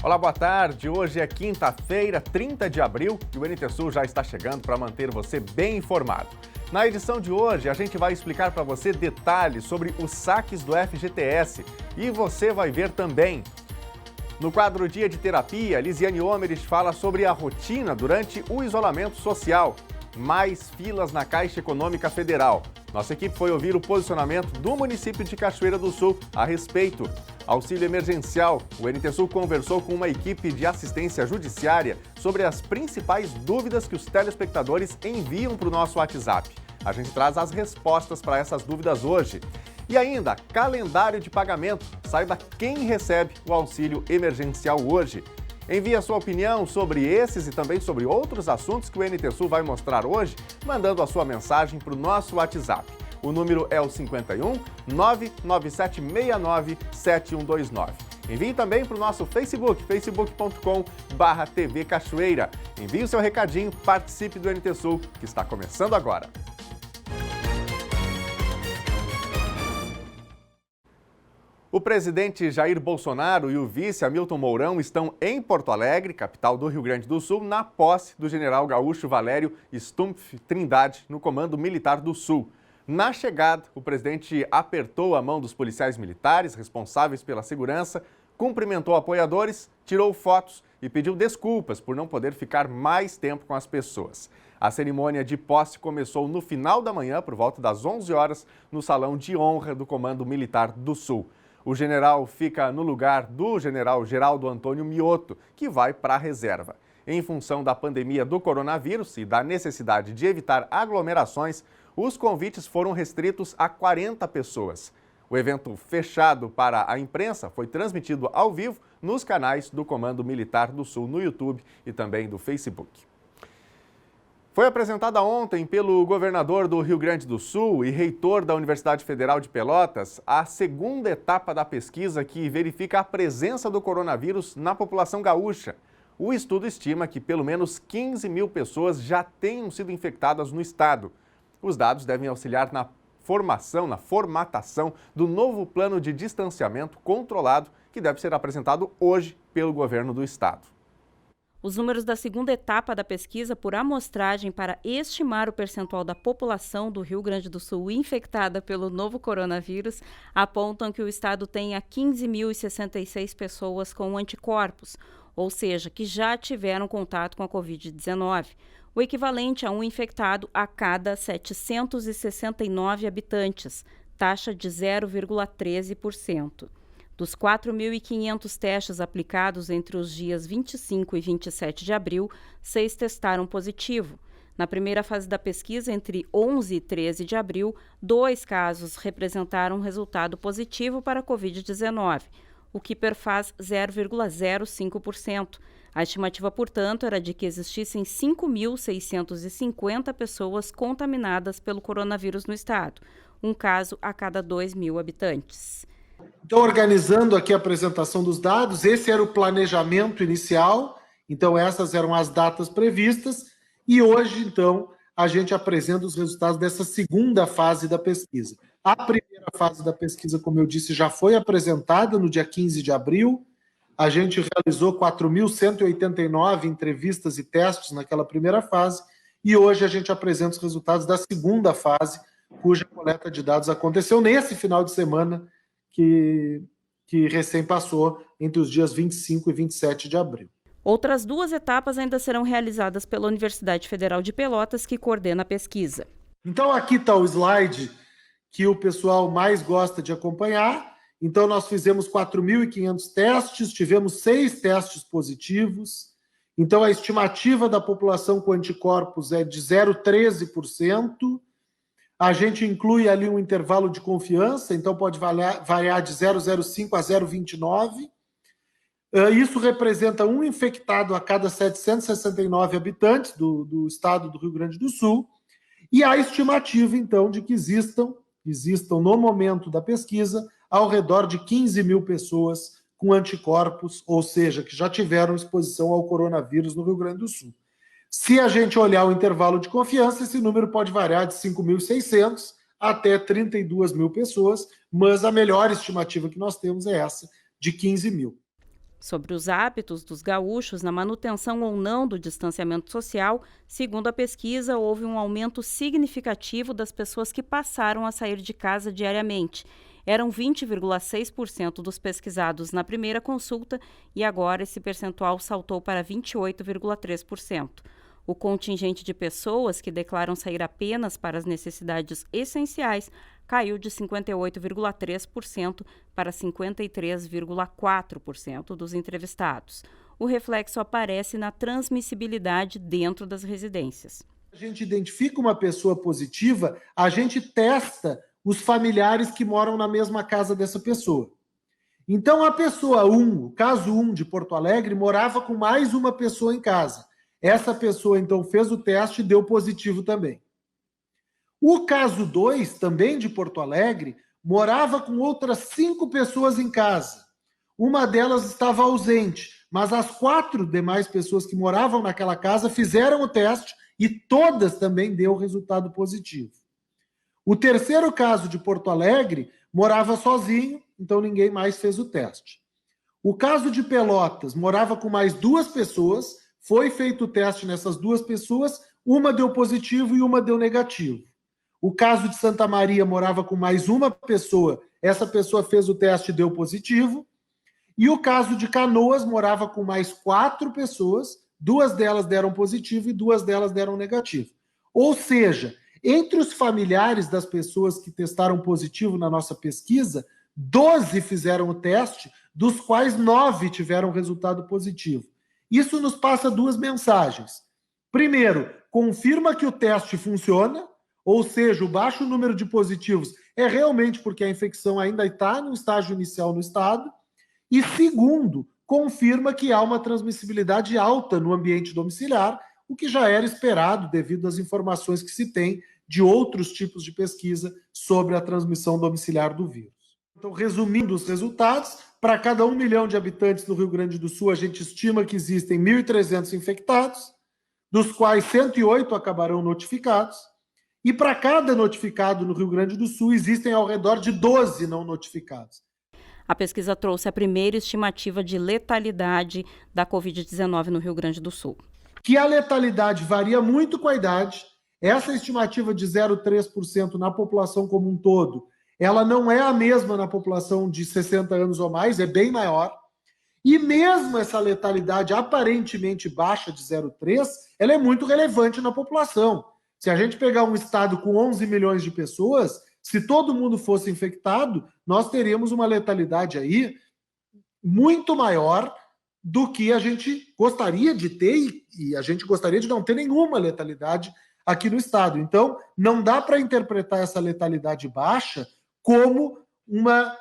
Olá, boa tarde. Hoje é quinta-feira, 30 de abril, e o NT Sul já está chegando para manter você bem informado. Na edição de hoje, a gente vai explicar para você detalhes sobre os saques do FGTS e você vai ver também. No quadro Dia de Terapia, Lisiane Homeres fala sobre a rotina durante o isolamento social. Mais filas na Caixa Econômica Federal. Nossa equipe foi ouvir o posicionamento do município de Cachoeira do Sul a respeito. Auxílio emergencial. O NT Sul conversou com uma equipe de assistência judiciária sobre as principais dúvidas que os telespectadores enviam para o nosso WhatsApp. A gente traz as respostas para essas dúvidas hoje. E ainda, calendário de pagamento. Saiba quem recebe o auxílio emergencial hoje. Envie a sua opinião sobre esses e também sobre outros assuntos que o NT Sul vai mostrar hoje, mandando a sua mensagem para o nosso WhatsApp. O número é o 51 99769 7129. Envie também para o nosso Facebook, facebook.com/TV Cachoeira. Envie o seu recadinho, participe do NT Sul, que está começando agora. O presidente Jair Bolsonaro e o vice Hamilton Mourão estão em Porto Alegre, capital do Rio Grande do Sul, na posse do general gaúcho Valério Stumpf Trindade, no Comando Militar do Sul. Na chegada, o presidente apertou a mão dos policiais militares responsáveis pela segurança, cumprimentou apoiadores, tirou fotos e pediu desculpas por não poder ficar mais tempo com as pessoas. A cerimônia de posse começou no final da manhã, por volta das 11 horas, no Salão de Honra do Comando Militar do Sul. O general fica no lugar do general Geraldo Antônio Mioto, que vai para a reserva. Em função da pandemia do coronavírus e da necessidade de evitar aglomerações, os convites foram restritos a 40 pessoas. O evento fechado para a imprensa foi transmitido ao vivo nos canais do Comando Militar do Sul no YouTube e também do Facebook. Foi apresentada ontem pelo governador do Rio Grande do Sul e reitor da Universidade Federal de Pelotas a segunda etapa da pesquisa que verifica a presença do coronavírus na população gaúcha. O estudo estima que pelo menos 15 mil pessoas já tenham sido infectadas no estado. Os dados devem auxiliar na formatação do novo plano de distanciamento controlado que deve ser apresentado hoje pelo governo do estado. Os números da segunda etapa da pesquisa por amostragem para estimar o percentual da população do Rio Grande do Sul infectada pelo novo coronavírus apontam que o estado tenha 15.066 pessoas com anticorpos, ou seja, que já tiveram contato com a Covid-19, o equivalente a um infectado a cada 769 habitantes, taxa de 0,13%. Dos 4.500 testes aplicados entre os dias 25 e 27 de abril, 6 testaram positivo. Na primeira fase da pesquisa, entre 11 e 13 de abril, 2 casos representaram resultado positivo para a Covid-19, o que perfaz 0,05%. A estimativa, portanto, era de que existissem 5.650 pessoas contaminadas pelo coronavírus no estado, um caso a cada 2.000 habitantes. Então, organizando aqui a apresentação dos dados, esse era o planejamento inicial, então essas eram as datas previstas, e hoje, então, a gente apresenta os resultados dessa segunda fase da pesquisa. A primeira fase da pesquisa, como eu disse, já foi apresentada no dia 15 de abril, a gente realizou 4.189 entrevistas e testes naquela primeira fase, e hoje a gente apresenta os resultados da segunda fase, cuja coleta de dados aconteceu nesse final de semana, que recém passou entre os dias 25 e 27 de abril. Outras 2 etapas ainda serão realizadas pela Universidade Federal de Pelotas, que coordena a pesquisa. Então aqui está o slide que o pessoal mais gosta de acompanhar. Então nós fizemos 4.500 testes, tivemos 6 testes positivos. Então a estimativa da população com anticorpos é de 0,13%. A gente inclui ali um intervalo de confiança, então pode variar de 0,05 a 0,29. Isso representa um infectado a cada 769 habitantes do estado do Rio Grande do Sul. E a estimativa, então, de que existam no momento da pesquisa ao redor de 15 mil pessoas com anticorpos, ou seja, que já tiveram exposição ao coronavírus no Rio Grande do Sul. Se a gente olhar o intervalo de confiança, esse número pode variar de 5.600 até 32 mil pessoas, mas a melhor estimativa que nós temos é essa, de 15 mil. Sobre os hábitos dos gaúchos na manutenção ou não do distanciamento social, segundo a pesquisa, houve um aumento significativo das pessoas que passaram a sair de casa diariamente. Eram 20,6% dos pesquisados na primeira consulta e agora esse percentual saltou para 28,3%. O contingente de pessoas que declaram sair apenas para as necessidades essenciais caiu de 58,3% para 53,4% dos entrevistados. O reflexo aparece na transmissibilidade dentro das residências. A gente identifica uma pessoa positiva, a gente testa os familiares que moram na mesma casa dessa pessoa. Então, a pessoa 1, o caso 1 de Porto Alegre, morava com mais uma pessoa em casa. Essa pessoa, então, fez o teste e deu positivo também. O caso 2, também de Porto Alegre, morava com outras 5 pessoas em casa. Uma delas estava ausente, mas as 4 demais pessoas que moravam naquela casa fizeram o teste e todas também deu resultado positivo. O terceiro caso de Porto Alegre morava sozinho, então ninguém mais fez o teste. O caso de Pelotas morava com mais 2 pessoas, foi feito o teste nessas 2 pessoas, uma deu positivo e uma deu negativo. O caso de Santa Maria morava com mais uma pessoa, essa pessoa fez o teste e deu positivo. E o caso de Canoas morava com mais 4 pessoas, 2 delas deram positivo e 2 delas deram negativo. Ou seja, entre os familiares das pessoas que testaram positivo na nossa pesquisa, 12 fizeram o teste, dos quais 9 tiveram resultado positivo. Isso nos passa 2 mensagens. Primeiro, confirma que o teste funciona, ou seja, o baixo número de positivos é realmente porque a infecção ainda está no estágio inicial no estado. E segundo, confirma que há uma transmissibilidade alta no ambiente domiciliar, o que já era esperado devido às informações que se tem de outros tipos de pesquisa sobre a transmissão domiciliar do vírus. Então, resumindo os resultados, para cada 1 milhão de habitantes no Rio Grande do Sul, a gente estima que existem 1.300 infectados, dos quais 108 acabarão notificados. E para cada notificado no Rio Grande do Sul, existem ao redor de 12 não notificados. A pesquisa trouxe a primeira estimativa de letalidade da Covid-19 no Rio Grande do Sul. Que a letalidade varia muito com a idade. Essa estimativa de 0,3% na população como um todo, ela não é a mesma na população de 60 anos ou mais, é bem maior. E mesmo essa letalidade aparentemente baixa de 0,3%, ela é muito relevante na população. Se a gente pegar um estado com 11 milhões de pessoas, se todo mundo fosse infectado, nós teríamos uma letalidade aí muito maior do que a gente gostaria de ter, e a gente gostaria de não ter nenhuma letalidade aqui no estado. Então, não dá para interpretar essa letalidade baixa como uma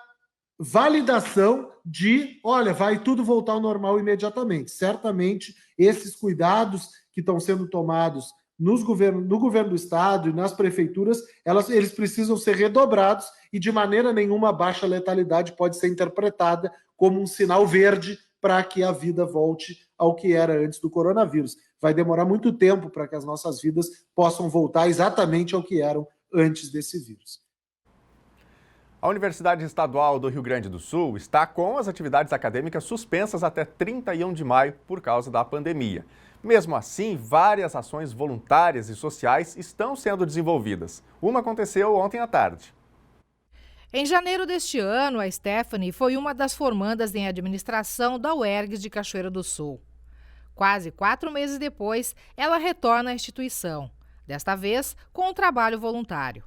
validação de, olha, vai tudo voltar ao normal imediatamente. Certamente, esses cuidados que estão sendo tomados no governo do estado e nas prefeituras, eles precisam ser redobrados e de maneira nenhuma a baixa letalidade pode ser interpretada como um sinal verde para que a vida volte ao que era antes do coronavírus. Vai demorar muito tempo para que as nossas vidas possam voltar exatamente ao que eram antes desse vírus. A Universidade Estadual do Rio Grande do Sul está com as atividades acadêmicas suspensas até 31 de maio por causa da pandemia. Mesmo assim, várias ações voluntárias e sociais estão sendo desenvolvidas. Uma aconteceu ontem à tarde. Em janeiro deste ano, a Stephanie foi uma das formandas em administração da UERGS de Cachoeira do Sul. Quase 4 meses depois, ela retorna à instituição, desta vez com um trabalho voluntário.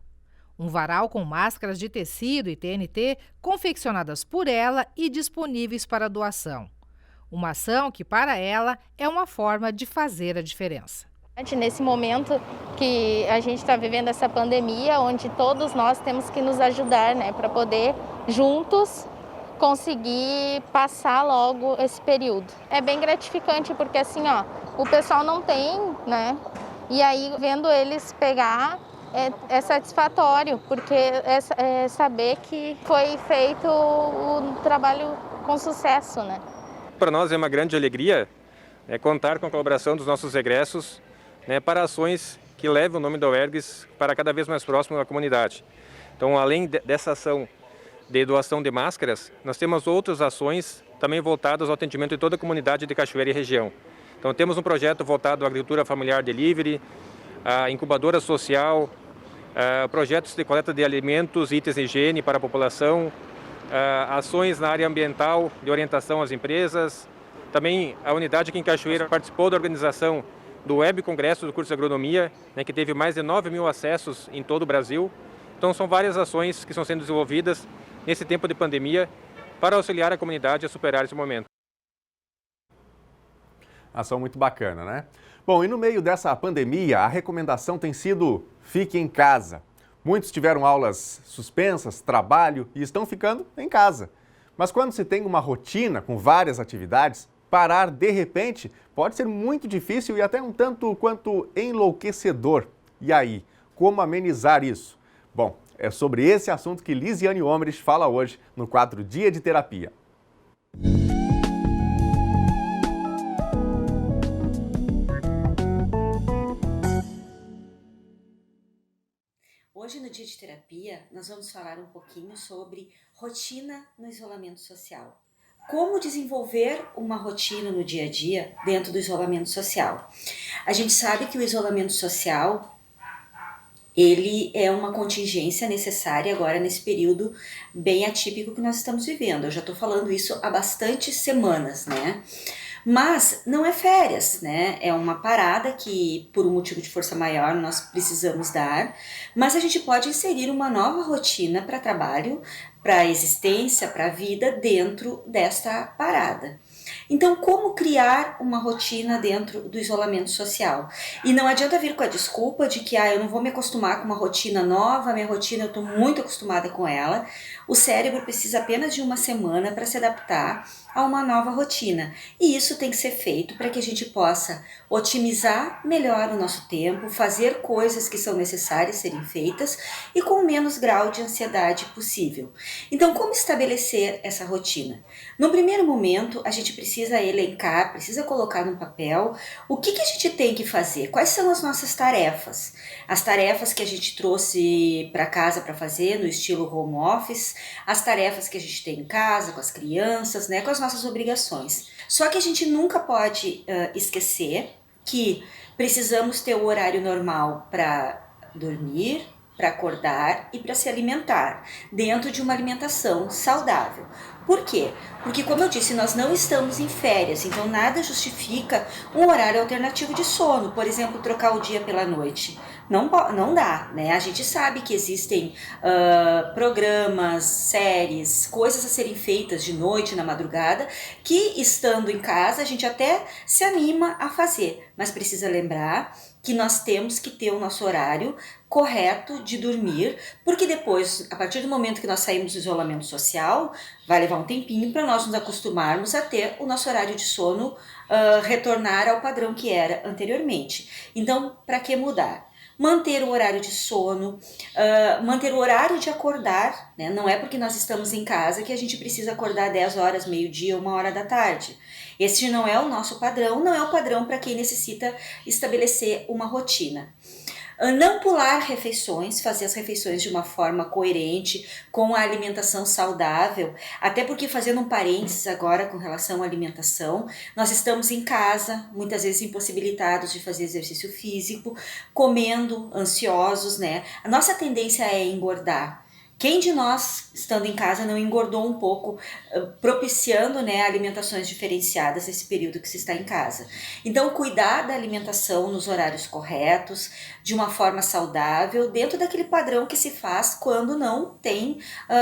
Um varal com máscaras de tecido e TNT confeccionadas por ela e disponíveis para doação. Uma ação que, para ela, é uma forma de fazer a diferença. Nesse momento que a gente está vivendo essa pandemia, onde todos nós temos que nos ajudar, né, para poder, juntos, conseguir passar logo esse período. É bem gratificante, porque assim, o pessoal não tem, né, e aí vendo eles pegar é satisfatório, porque é saber que foi feito o trabalho com sucesso, né. Para nós é uma grande alegria contar com a colaboração dos nossos egressos para ações que levam o nome da UERGS para cada vez mais próximo da comunidade. Então, além dessa ação de doação de máscaras, nós temos outras ações também voltadas ao atendimento de toda a comunidade de Cachoeira e região. Então temos um projeto voltado à agricultura familiar delivery, à incubadora social, projetos de coleta de alimentos e itens de higiene para a população, ações na área ambiental de orientação às empresas. Também a unidade aqui em Cachoeira participou da organização do Web Congresso do curso de Agronomia, né, que teve mais de 9.000 acessos em todo o Brasil. Então são várias ações que estão sendo desenvolvidas nesse tempo de pandemia para auxiliar a comunidade a superar esse momento. Ação muito bacana, né? Bom, e no meio dessa pandemia, a recomendação tem sido fique em casa. Muitos tiveram aulas suspensas, trabalho e estão ficando em casa. Mas quando se tem uma rotina com várias atividades, parar de repente pode ser muito difícil e até um tanto quanto enlouquecedor. E aí, como amenizar isso? Bom, é sobre esse assunto que Lisiane Omerich fala hoje no quadro Dia de Terapia. Hoje, no Dia de Terapia, nós vamos falar um pouquinho sobre rotina no isolamento social. Como desenvolver uma rotina no dia a dia dentro do isolamento social? A gente sabe que o isolamento social, ele é uma contingência necessária agora nesse período bem atípico que nós estamos vivendo. Eu já estou falando isso há bastantes semanas, né? Mas não é férias, né? É uma parada que, por um motivo de força maior, nós precisamos dar, mas a gente pode inserir uma nova rotina para trabalho, para existência, para a vida dentro desta parada. Então, como criar uma rotina dentro do isolamento social? E não adianta vir com a desculpa de que eu não vou me acostumar com uma rotina nova, a minha rotina eu estou muito acostumada com ela. O cérebro precisa apenas de uma semana para se adaptar a uma nova rotina. E isso tem que ser feito para que a gente possa otimizar melhor o nosso tempo, fazer coisas que são necessárias serem feitas e com o menos grau de ansiedade possível. Então, como estabelecer essa rotina? No primeiro momento, a gente precisa elencar, precisa colocar no papel o que a gente tem que fazer, quais são as nossas tarefas. As tarefas que a gente trouxe para casa para fazer no estilo home office, as tarefas que a gente tem em casa com as crianças, né, com as nossas obrigações. Só que a gente nunca pode esquecer que precisamos ter o horário normal para dormir, para acordar e para se alimentar, dentro de uma alimentação saudável. Por quê? Porque, como eu disse, nós não estamos em férias, então nada justifica um horário alternativo de sono, por exemplo, trocar o dia pela noite. Não dá, né? A gente sabe que existem programas, séries, coisas a serem feitas de noite, na madrugada, que estando em casa a gente até se anima a fazer, mas precisa lembrar que nós temos que ter o nosso horário correto de dormir, porque depois, a partir do momento que nós saímos do isolamento social, vai levar um tempinho para nós nos acostumarmos a ter o nosso horário de sono retornar ao padrão que era anteriormente. Então, para que mudar? Manter o horário de sono, manter o horário de acordar, né? Não é porque nós estamos em casa que a gente precisa acordar 10 horas, meio-dia, 1h da tarde. Esse não é o nosso padrão, não é o padrão para quem necessita estabelecer uma rotina. Não pular refeições, fazer as refeições de uma forma coerente, com a alimentação saudável, até porque, fazendo um parênteses agora com relação à alimentação, nós estamos em casa, muitas vezes impossibilitados de fazer exercício físico, comendo, ansiosos, né? A nossa tendência é engordar. Quem de nós, estando em casa, não engordou um pouco, propiciando, né, alimentações diferenciadas nesse período que se está em casa? Então, cuidar da alimentação nos horários corretos, de uma forma saudável, dentro daquele padrão que se faz quando não tem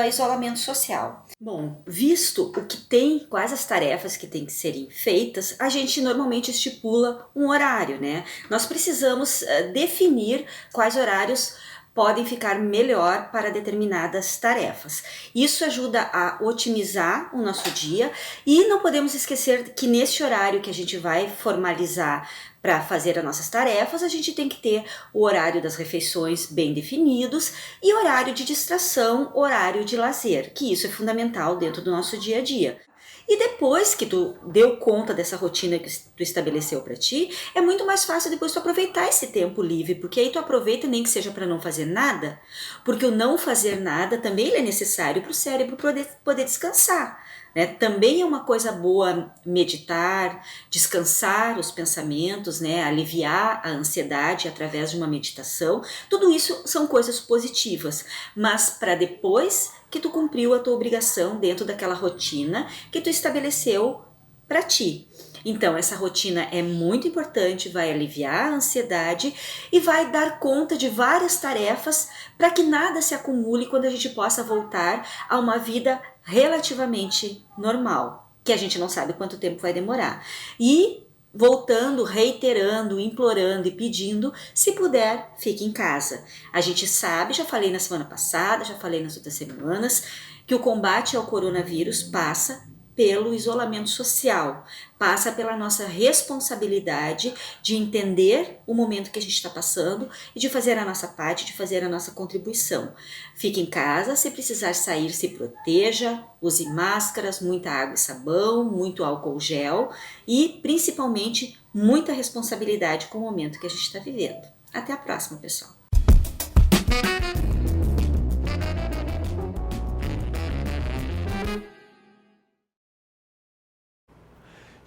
isolamento social. Bom, visto o que tem, quais as tarefas que têm que serem feitas, a gente normalmente estipula um horário, né? Nós precisamos definir quais horários podem ficar melhor para determinadas tarefas. Isso ajuda a otimizar o nosso dia e não podemos esquecer que neste horário que a gente vai formalizar para fazer as nossas tarefas, a gente tem que ter o horário das refeições bem definidos e horário de distração, horário de lazer, que isso é fundamental dentro do nosso dia a dia. E depois que tu deu conta dessa rotina que tu estabeleceu para ti, é muito mais fácil depois tu aproveitar esse tempo livre, porque aí tu aproveita nem que seja para não fazer nada, porque o não fazer nada também é necessário para o cérebro poder descansar. Né? Também é uma coisa boa meditar, descansar os pensamentos, né? Aliviar a ansiedade através de uma meditação. Tudo isso são coisas positivas, mas para depois que tu cumpriu a tua obrigação dentro daquela rotina que tu estabeleceu para ti. Então, essa rotina é muito importante, vai aliviar a ansiedade e vai dar conta de várias tarefas para que nada se acumule quando a gente possa voltar a uma vida relativamente normal, que a gente não sabe quanto tempo vai demorar. E voltando, reiterando, implorando e pedindo, se puder, fique em casa. A gente sabe, já falei na semana passada, já falei nas outras semanas, que o combate ao coronavírus passa pelo isolamento social, passa pela nossa responsabilidade de entender o momento que a gente está passando e de fazer a nossa parte, de fazer a nossa contribuição. Fique em casa, se precisar sair, se proteja, use máscaras, muita água e sabão, muito álcool gel e, principalmente, muita responsabilidade com o momento que a gente está vivendo. Até a próxima, pessoal!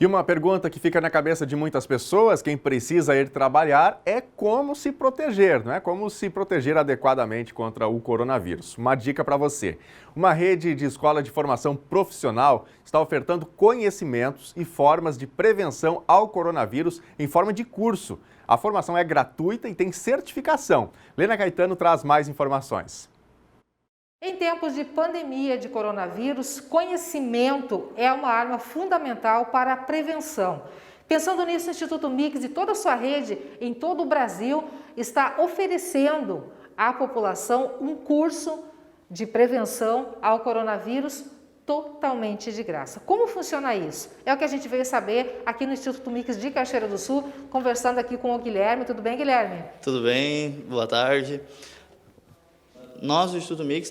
E uma pergunta que fica na cabeça de muitas pessoas, quem precisa ir trabalhar, é como se proteger, não é? Como se proteger adequadamente contra o coronavírus. Uma dica para você. Uma rede de escola de formação profissional está ofertando conhecimentos e formas de prevenção ao coronavírus em forma de curso. A formação é gratuita e tem certificação. Lena Caetano traz mais informações. Em tempos de pandemia de coronavírus, conhecimento é uma arma fundamental para a prevenção. Pensando nisso, o Instituto Mix e toda a sua rede em todo o Brasil está oferecendo à população um curso de prevenção ao coronavírus totalmente de graça. Como funciona isso? É o que a gente veio saber aqui no Instituto Mix de Cachoeira do Sul, conversando aqui com o Guilherme. Tudo bem, Guilherme? Tudo bem, boa tarde. Nós do Instituto Mix,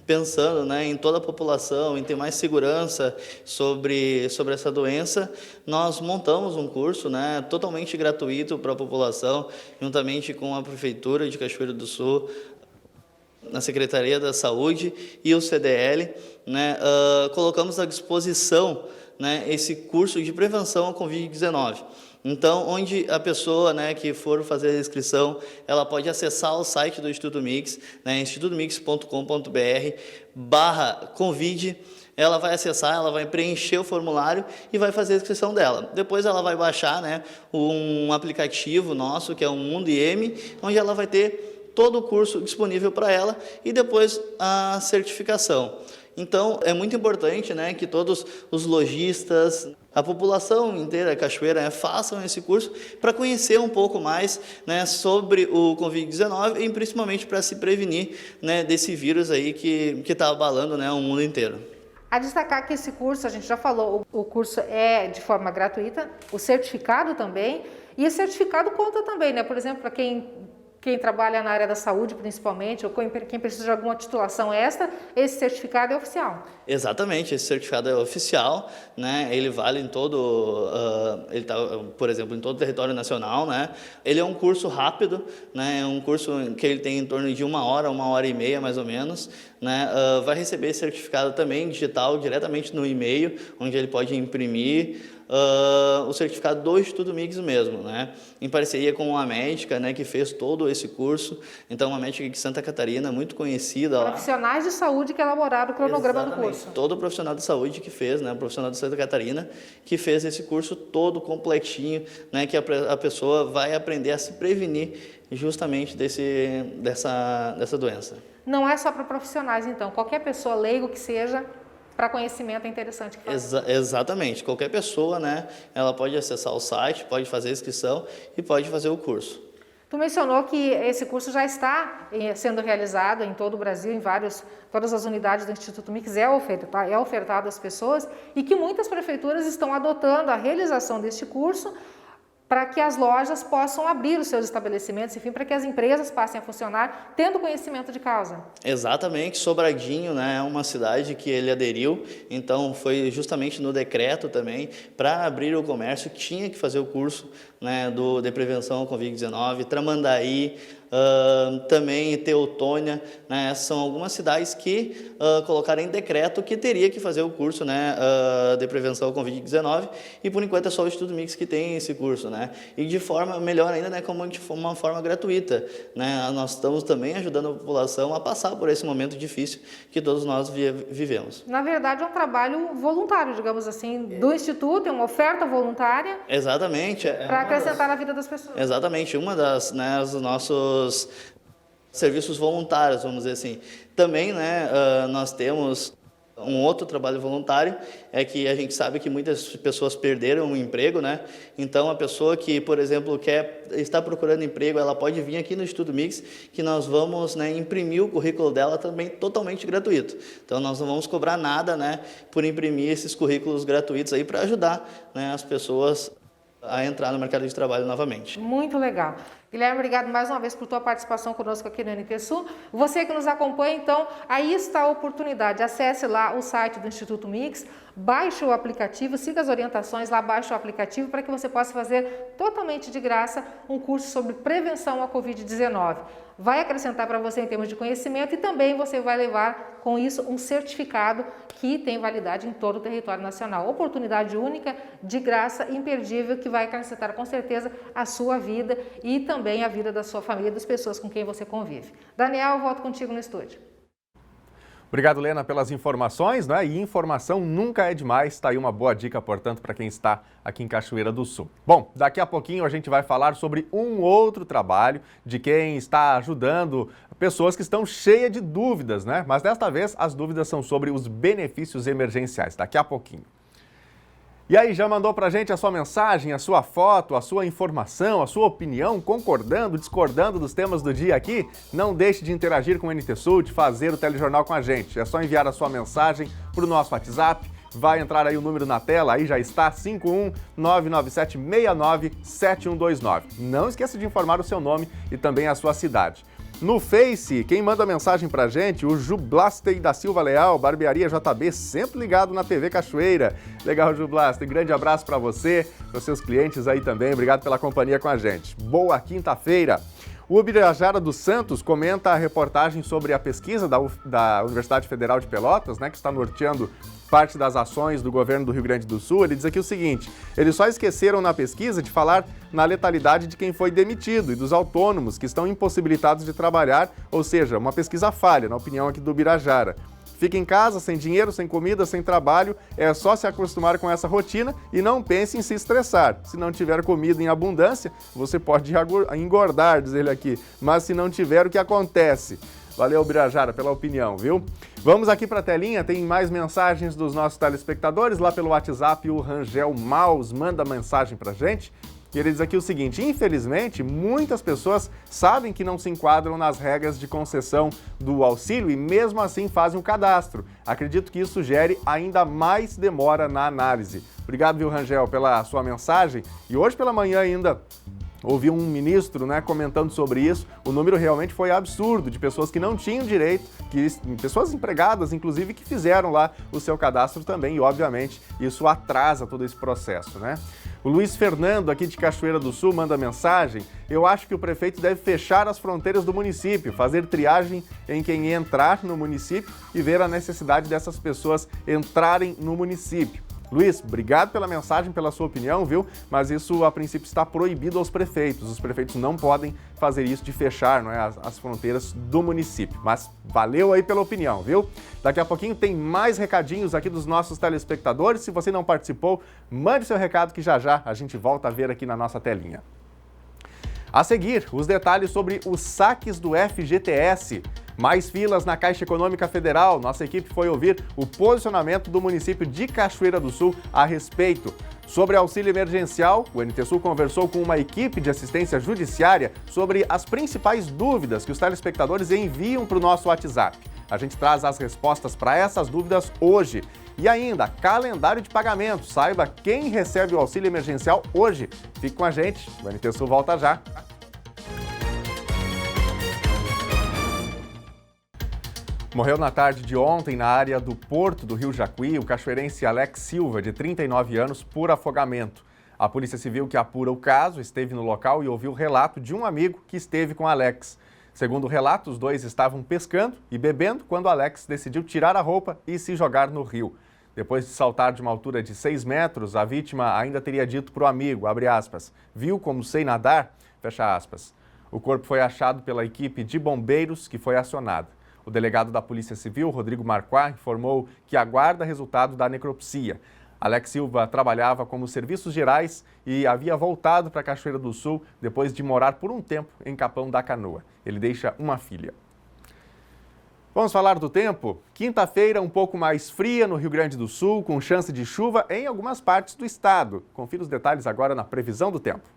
pensando em toda a população, em ter mais segurança sobre essa doença, nós montamos um curso totalmente gratuito para a população, juntamente com a Prefeitura de Cachoeira do Sul, na Secretaria da Saúde e o CDL, colocamos à disposição esse curso de prevenção ao Covid-19. Então, onde a pessoa que for fazer a inscrição, ela pode acessar o site do Instituto Mix, institutomix.com.br/Covid, ela vai acessar, ela vai preencher o formulário e vai fazer a inscrição dela. Depois ela vai baixar um aplicativo nosso, que é o Mundo IM, onde ela vai ter todo o curso disponível para ela e depois a certificação. Então, é muito importante que todos os lojistas, a população inteira cachoeira façam esse curso para conhecer um pouco mais sobre o Covid-19 e principalmente para se prevenir desse vírus aí que está abalando o mundo inteiro. A destacar que esse curso, a gente já falou, o curso é de forma gratuita, o certificado também, e esse certificado conta também, por exemplo, para quem trabalha na área da saúde, principalmente, ou quem precisa de alguma titulação extra, esse certificado é oficial. Exatamente, esse certificado é oficial, Ele vale em todo, ele tá, por exemplo, em todo o território nacional, Ele é um curso rápido, É um curso que ele tem em torno de 1 hora e meia, mais ou menos, Vai receber esse certificado também digital, diretamente no e-mail, onde ele pode imprimir o certificado do Instituto Mix mesmo, em parceria com uma médica, que fez todo esse curso. Então, uma médica de Santa Catarina, muito conhecida lá. Profissionais de saúde que elaboraram o cronograma do curso. Todo profissional de saúde que fez, profissional de Santa Catarina, que fez esse curso todo completinho, que a pessoa vai aprender a se prevenir justamente dessa doença. Não é só para profissionais, então. Qualquer pessoa leigo que seja, para conhecimento é interessante que faça. Exatamente. Qualquer pessoa, ela pode acessar o site, pode fazer a inscrição e pode fazer o curso. Tu mencionou que esse curso já está sendo realizado em todo o Brasil, todas as unidades do Instituto Mix é ofertado às pessoas e que muitas prefeituras estão adotando a realização deste curso para que as lojas possam abrir os seus estabelecimentos, enfim, para que as empresas passem a funcionar tendo conhecimento de causa. Exatamente, Sobradinho, né, é uma cidade que ele aderiu, então foi justamente no decreto também, para abrir o comércio, tinha que fazer o curso, né, de prevenção ao Covid-19, Tramandaí, também Teutônia, né, são algumas cidades que colocaram em decreto que teria que fazer o curso, né, de prevenção ao Covid-19, e por enquanto é só o Instituto Mix que tem esse curso, né, e de forma melhor ainda, né, como de uma forma gratuita, né, nós estamos também ajudando a população a passar por esse momento difícil que todos nós vivemos. Na verdade é um trabalho voluntário, digamos assim, do Instituto, é uma oferta voluntária. Exatamente. Para acrescentar na vida das pessoas. Exatamente, uma das, né, os nossos serviços voluntários, vamos dizer assim. Também, né, nós temos um outro trabalho voluntário, é que a gente sabe que muitas pessoas perderam o emprego, né? Então, a pessoa que, por exemplo, está procurando emprego, ela pode vir aqui no Instituto Mix, que nós vamos, né, imprimir o currículo dela também totalmente gratuito. Então, nós não vamos cobrar nada, né, por imprimir esses currículos gratuitos aí para ajudar, né, as pessoas a entrar no mercado de trabalho novamente. Muito legal. Guilherme, obrigado mais uma vez por tua participação conosco aqui no NT Sul. Você que nos acompanha, então, aí está a oportunidade. Acesse lá o site do Instituto Mix, baixe o aplicativo, siga as orientações lá, baixe o aplicativo para que você possa fazer totalmente de graça um curso sobre prevenção à Covid-19. Vai acrescentar para você em termos de conhecimento e também você vai levar com isso um certificado que tem validade em todo o território nacional. Oportunidade única, de graça, imperdível, que vai acrescentar com certeza a sua vida e também a vida da sua família, das pessoas com quem você convive. Daniel, eu volto contigo no estúdio. Obrigado, Lena, pelas informações, né? E informação nunca é demais. Está aí uma boa dica, portanto, para quem está aqui em Cachoeira do Sul. Bom, daqui a pouquinho a gente vai falar sobre um outro trabalho de quem está ajudando pessoas que estão cheias de dúvidas, né? Mas desta vez as dúvidas são sobre os benefícios emergenciais. Daqui a pouquinho. E aí, já mandou pra gente a sua mensagem, a sua foto, a sua informação, a sua opinião, concordando, discordando dos temas do dia aqui? Não deixe de interagir com o NT Sul, de fazer o telejornal com a gente. É só enviar a sua mensagem para o nosso WhatsApp. Vai entrar aí o número na tela, aí já está, 51997697129. Não esqueça de informar o seu nome e também a sua cidade. No Face, quem manda mensagem pra gente, o Jublastey da Silva Leal, Barbearia JB, sempre ligado na TV Cachoeira. Legal, Jublastey, grande abraço pra você, pros seus clientes aí também, obrigado pela companhia com a gente. Boa quinta-feira! O Ubirajara dos Santos comenta a reportagem sobre a pesquisa da Universidade Federal de Pelotas, né, que está norteando parte das ações do governo do Rio Grande do Sul. Ele diz aqui o seguinte: eles só esqueceram na pesquisa de falar na letalidade de quem foi demitido e dos autônomos que estão impossibilitados de trabalhar, ou seja, uma pesquisa falha, na opinião aqui do Ubirajara. Fica em casa, sem dinheiro, sem comida, sem trabalho, é só se acostumar com essa rotina e não pense em se estressar. Se não tiver comida em abundância, você pode engordar, diz ele aqui, mas se não tiver, o que acontece? Valeu, Ubirajara, pela opinião, viu? Vamos aqui para a telinha, tem mais mensagens dos nossos telespectadores, lá pelo WhatsApp o Rangel Maus manda mensagem pra gente. E ele diz aqui o seguinte: infelizmente, muitas pessoas sabem que não se enquadram nas regras de concessão do auxílio e mesmo assim fazem o cadastro. Acredito que isso gere ainda mais demora na análise. Obrigado, viu, Rangel, pela sua mensagem. E hoje pela manhã ainda ouvi um ministro, né, comentando sobre isso. O número realmente foi absurdo de pessoas que não tinham direito, pessoas empregadas, inclusive, que fizeram lá o seu cadastro também. E, obviamente, isso atrasa todo esse processo, né? O Luiz Fernando, aqui de Cachoeira do Sul, manda mensagem: eu acho que o prefeito deve fechar as fronteiras do município, fazer triagem em quem entrar no município e ver a necessidade dessas pessoas entrarem no município. Luiz, obrigado pela mensagem, pela sua opinião, viu? Mas isso, a princípio, está proibido aos prefeitos. Os prefeitos não podem fazer isso de fechar, não é, as fronteiras do município. Mas valeu aí pela opinião, viu? Daqui a pouquinho tem mais recadinhos aqui dos nossos telespectadores. Se você não participou, mande seu recado que já a gente volta a ver aqui na nossa telinha. A seguir, os detalhes sobre os saques do FGTS. Mais filas na Caixa Econômica Federal. Nossa equipe foi ouvir o posicionamento do município de Cachoeira do Sul a respeito. Sobre auxílio emergencial, o NT Sul conversou com uma equipe de assistência judiciária sobre as principais dúvidas que os telespectadores enviam para o nosso WhatsApp. A gente traz as respostas para essas dúvidas hoje. E ainda, calendário de pagamento. Saiba quem recebe o auxílio emergencial hoje. Fique com a gente, o NT Sul volta já. Morreu na tarde de ontem, na área do Porto do Rio Jacuí, o cachoeirense Alex Silva, de 39 anos, por afogamento. A Polícia Civil, que apura o caso, esteve no local e ouviu o relato de um amigo que esteve com Alex. Segundo o relato, os dois estavam pescando e bebendo quando Alex decidiu tirar a roupa e se jogar no rio. Depois de saltar de uma altura de 6 metros, a vítima ainda teria dito para o amigo, abre aspas, viu como sei nadar? Fecha aspas. O corpo foi achado pela equipe de bombeiros que foi acionada. O delegado da Polícia Civil, Rodrigo Marquá, informou que aguarda resultado da necropsia. Alex Silva trabalhava como serviços gerais e havia voltado para a Cachoeira do Sul depois de morar por um tempo em Capão da Canoa. Ele deixa uma filha. Vamos falar do tempo? Quinta-feira um pouco mais fria no Rio Grande do Sul, com chance de chuva em algumas partes do estado. Confira os detalhes agora na previsão do tempo.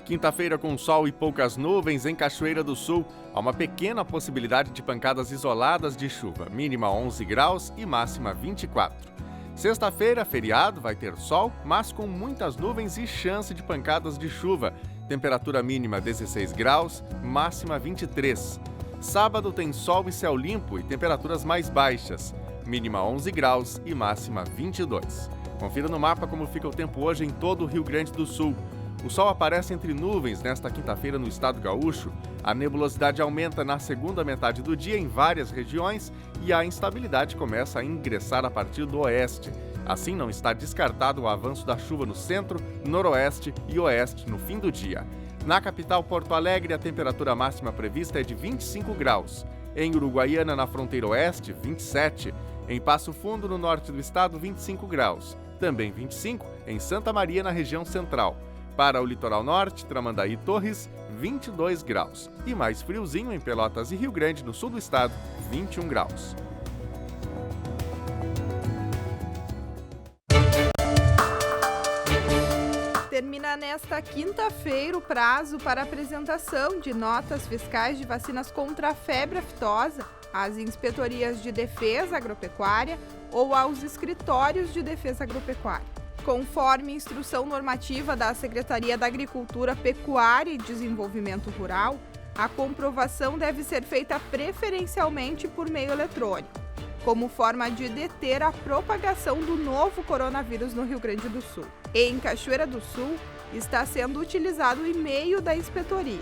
Quinta-feira com sol e poucas nuvens em Cachoeira do Sul. Há uma pequena possibilidade de pancadas isoladas de chuva, mínima 11 graus e máxima 24. Sexta-feira, feriado, vai ter sol, mas com muitas nuvens e chance de pancadas de chuva. Temperatura mínima 16 graus, máxima 23. Sábado tem sol e céu limpo e temperaturas mais baixas, mínima 11 graus e máxima 22. Confira no mapa como fica o tempo hoje em todo o Rio Grande do Sul. O sol aparece entre nuvens nesta quinta-feira no estado gaúcho, a nebulosidade aumenta na segunda metade do dia em várias regiões e a instabilidade começa a ingressar a partir do oeste. Assim, não está descartado o avanço da chuva no centro, noroeste e oeste no fim do dia. Na capital Porto Alegre, a temperatura máxima prevista é de 25 graus. Em Uruguaiana, na fronteira oeste, 27. Em Passo Fundo, no norte do estado, 25 graus. Também 25 em Santa Maria, na região central. Para o litoral norte, Tramandaí e Torres, 22 graus. E mais friozinho em Pelotas e Rio Grande, no sul do estado, 21 graus. Termina nesta quinta-feira o prazo para apresentação de notas fiscais de vacinas contra a febre aftosa às inspetorias de defesa agropecuária ou aos escritórios de defesa agropecuária. Conforme instrução normativa da Secretaria da Agricultura, Pecuária e Desenvolvimento Rural, a comprovação deve ser feita preferencialmente por meio eletrônico, como forma de deter a propagação do novo coronavírus no Rio Grande do Sul. Em Cachoeira do Sul, está sendo utilizado o e-mail da inspetoria.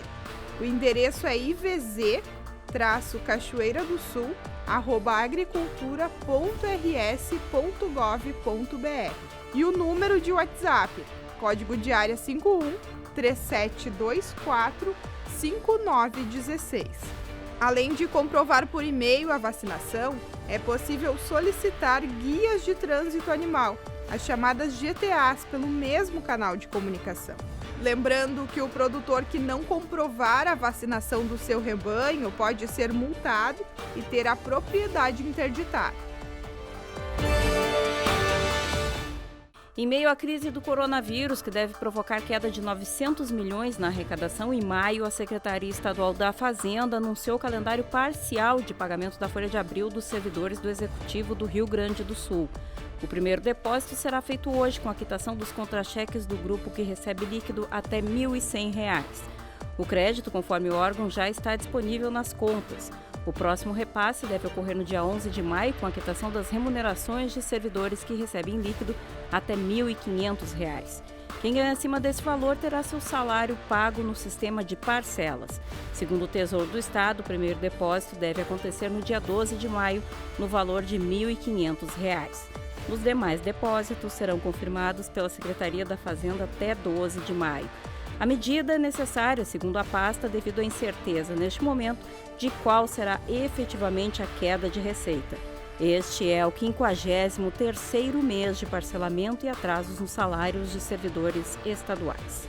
O endereço é ivz-cachoeira-do-sul@agricultura.rs.gov.br. E o número de WhatsApp, código de área 51 3724 5916. Além de comprovar por e-mail a vacinação, é possível solicitar guias de trânsito animal, as chamadas GTAs, pelo mesmo canal de comunicação. Lembrando que o produtor que não comprovar a vacinação do seu rebanho pode ser multado e ter a propriedade interditada. Em meio à crise do coronavírus, que deve provocar queda de 900 milhões na arrecadação, em maio, a Secretaria Estadual da Fazenda anunciou o calendário parcial de pagamento da folha de abril dos servidores do Executivo do Rio Grande do Sul. O primeiro depósito será feito hoje com a quitação dos contra-cheques do grupo que recebe líquido até R$ 1.100. O crédito, conforme o órgão, já está disponível nas contas. O próximo repasse deve ocorrer no dia 11 de maio, com a quitação das remunerações de servidores que recebem líquido até R$ 1.500. Quem ganha acima desse valor terá seu salário pago no sistema de parcelas. Segundo o Tesouro do Estado, o primeiro depósito deve acontecer no dia 12 de maio, no valor de R$ 1.500. Os demais depósitos serão confirmados pela Secretaria da Fazenda até 12 de maio. A medida é necessária, segundo a pasta, devido à incerteza, neste momento, de qual será efetivamente a queda de receita. Este é o 53º mês de parcelamento e atrasos nos salários de servidores estaduais.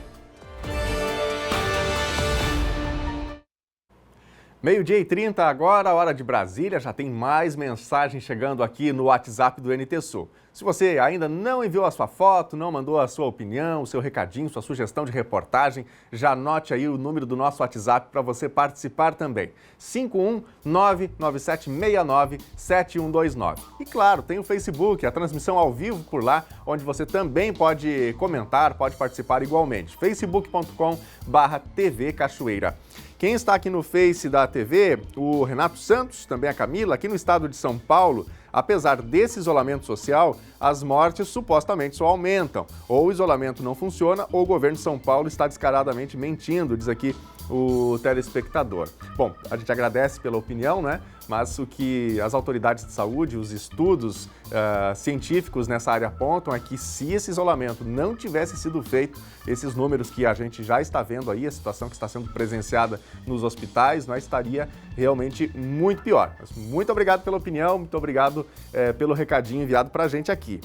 Meio-dia e 30 agora, hora de Brasília, já tem mais mensagem chegando aqui no WhatsApp do NT Sul. Se você ainda não enviou a sua foto, não mandou a sua opinião, o seu recadinho, sua sugestão de reportagem, já anote aí o número do nosso WhatsApp para você participar também. 51997697129. E claro, tem o Facebook, a transmissão ao vivo por lá, onde você também pode comentar, pode participar igualmente. facebook.com/TV Cachoeira. Quem está aqui no Face da TV, o Renato Santos, também a Camila, aqui no estado de São Paulo, apesar desse isolamento social, as mortes supostamente só aumentam. Ou o isolamento não funciona, ou o governo de São Paulo está descaradamente mentindo, diz aqui o telespectador. Bom, a gente agradece pela opinião, né? Mas o que as autoridades de saúde, os estudos científicos nessa área apontam é que se esse isolamento não tivesse sido feito, esses números que a gente já está vendo aí, a situação que está sendo presenciada nos hospitais, nós estaria realmente muito pior. Mas muito obrigado pela opinião, muito obrigado pelo recadinho enviado para a gente aqui.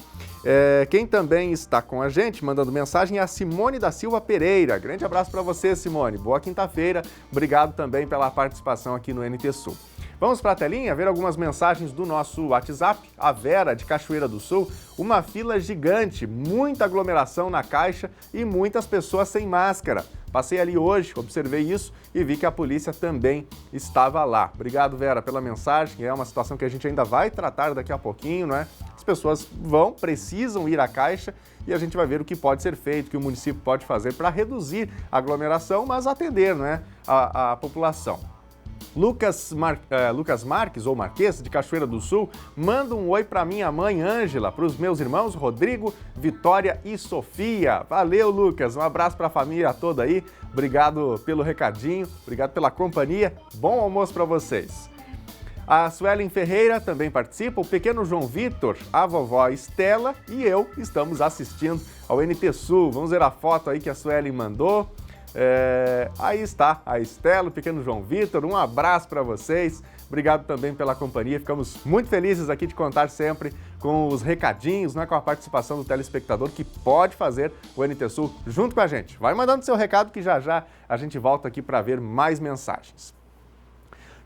Quem também está com a gente, mandando mensagem, é a Simone da Silva Pereira. Grande abraço para você, Simone. Boa quinta-feira. Obrigado também pela participação aqui no NT Sul. Vamos para a telinha ver algumas mensagens do nosso WhatsApp. A Vera, de Cachoeira do Sul, uma fila gigante, muita aglomeração na Caixa e muitas pessoas sem máscara. Passei ali hoje, observei isso e vi que a polícia também estava lá. Obrigado, Vera, pela mensagem. É uma situação que a gente ainda vai tratar daqui a pouquinho, não é? As pessoas precisam ir à Caixa e a gente vai ver o que pode ser feito, o que o município pode fazer para reduzir a aglomeração, mas atender, não é, a população. Lucas Marques, ou Marques, de Cachoeira do Sul, manda um oi para minha mãe, Ângela, para os meus irmãos Rodrigo, Vitória e Sofia. Valeu, Lucas. Um abraço para a família toda aí. Obrigado pelo recadinho, obrigado pela companhia. Bom almoço para vocês. A Suelen Ferreira também participa, o pequeno João Vitor, a vovó Estela e eu estamos assistindo ao NT Sul. Vamos ver a foto aí que a Suelen mandou. Aí está a Estela, o pequeno João Vitor, um abraço para vocês, obrigado também pela companhia, ficamos muito felizes aqui de contar sempre com os recadinhos, com a participação do telespectador que pode fazer o NT Sul junto com a gente. Vai mandando seu recado que já já a gente volta aqui para ver mais mensagens.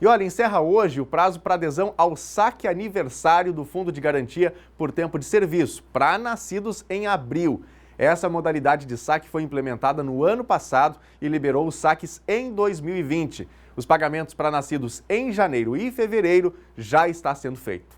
E olha, encerra hoje o prazo para adesão ao saque aniversário do Fundo de Garantia por Tempo de Serviço, para nascidos em abril. Essa modalidade de saque foi implementada no ano passado e liberou os saques em 2020. Os pagamentos para nascidos em janeiro e fevereiro já está sendo feito.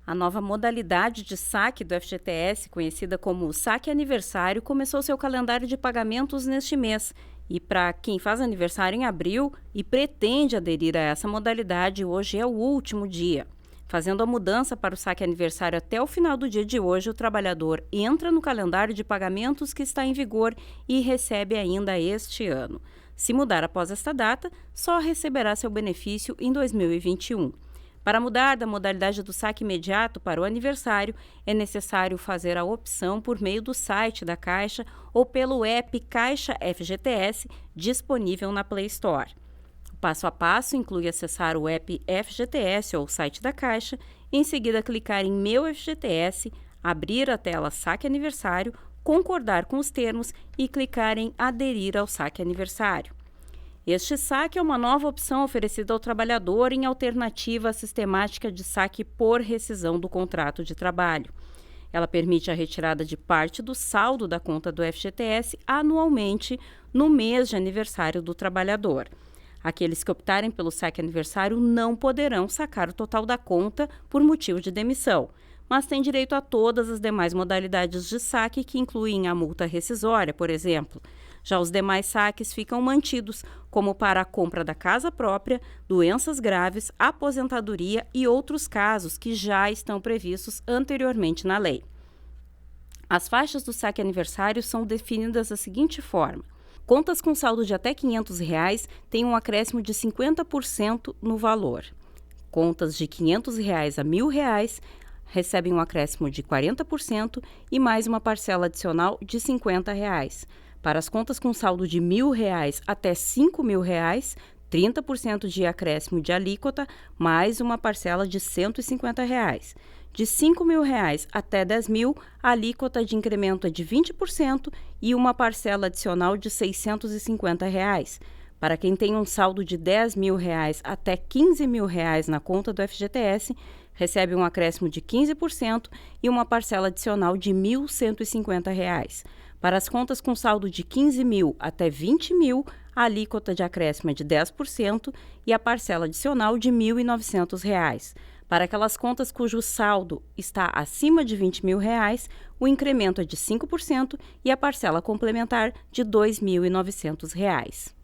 A nova modalidade de saque do FGTS, conhecida como saque aniversário, começou seu calendário de pagamentos neste mês. E para quem faz aniversário em abril e pretende aderir a essa modalidade, hoje é o último dia. Fazendo a mudança para o saque aniversário até o final do dia de hoje, o trabalhador entra no calendário de pagamentos que está em vigor e recebe ainda este ano. Se mudar após esta data, só receberá seu benefício em 2021. Para mudar da modalidade do saque imediato para o aniversário, é necessário fazer a opção por meio do site da Caixa ou pelo app Caixa FGTS, disponível na Play Store. Passo a passo inclui acessar o app FGTS ou o site da Caixa, em seguida clicar em Meu FGTS, abrir a tela Saque Aniversário, concordar com os termos e clicar em Aderir ao Saque Aniversário. Este saque é uma nova opção oferecida ao trabalhador em alternativa à sistemática de saque por rescisão do contrato de trabalho. Ela permite a retirada de parte do saldo da conta do FGTS anualmente no mês de aniversário do trabalhador. Aqueles que optarem pelo saque aniversário não poderão sacar o total da conta por motivo de demissão, mas têm direito a todas as demais modalidades de saque que incluem a multa rescisória, por exemplo. Já os demais saques ficam mantidos, como para a compra da casa própria, doenças graves, aposentadoria e outros casos que já estão previstos anteriormente na lei. As faixas do saque aniversário são definidas da seguinte forma. Contas com saldo de até R$ 500 têm um acréscimo de 50% no valor. Contas de R$ 500 a R$ 1.000 recebem um acréscimo de 40% e mais uma parcela adicional de R$ 50. Para as contas com saldo de R$ 1.000 até R$ 5.000, 30% de acréscimo de alíquota, mais uma parcela de R$ 150. De R$ 5.000 até R$ 10.000, a alíquota de incremento é de 20% e uma parcela adicional de R$ 650. Para quem tem um saldo de R$ 10.000 até R$ 15.000 na conta do FGTS, recebe um acréscimo de 15% e uma parcela adicional de R$ 1.150. Para as contas com saldo de 15 mil até 20 mil, a alíquota de acréscimo é de 10% e a parcela adicional de R$ 1.900. Para aquelas contas cujo saldo está acima de R$ 20 mil, o incremento é de 5% e a parcela complementar de R$ 2.900.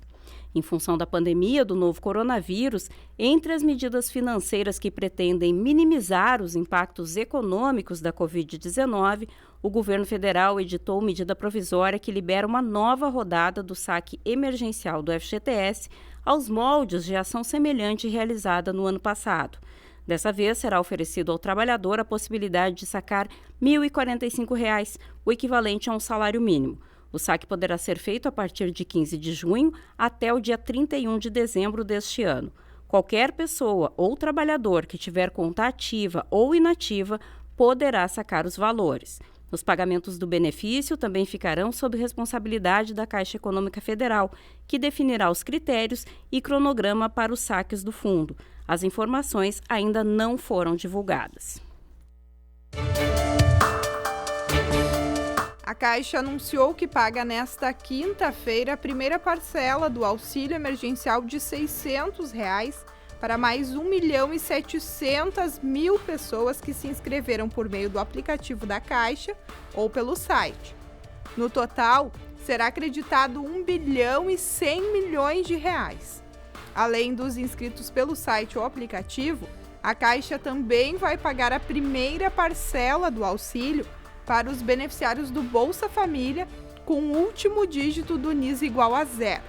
Em função da pandemia do novo coronavírus, entre as medidas financeiras que pretendem minimizar os impactos econômicos da Covid-19, o governo federal editou medida provisória que libera uma nova rodada do saque emergencial do FGTS aos moldes de ação semelhante realizada no ano passado. Dessa vez, será oferecido ao trabalhador a possibilidade de sacar R$ 1.045, o equivalente a um salário mínimo. O saque poderá ser feito a partir de 15 de junho até o dia 31 de dezembro deste ano. Qualquer pessoa ou trabalhador que tiver conta ativa ou inativa poderá sacar os valores. Os pagamentos do benefício também ficarão sob responsabilidade da Caixa Econômica Federal, que definirá os critérios e cronograma para os saques do fundo. As informações ainda não foram divulgadas. A Caixa anunciou que paga nesta quinta-feira a primeira parcela do auxílio emergencial de R$ 600 para mais 1.700.000 pessoas que se inscreveram por meio do aplicativo da Caixa ou pelo site. No total, será acreditado R$ 1.100 bilhões. Além dos inscritos pelo site ou aplicativo, a Caixa também vai pagar a primeira parcela do auxílio para os beneficiários do Bolsa Família com o último dígito do NIS igual a 0.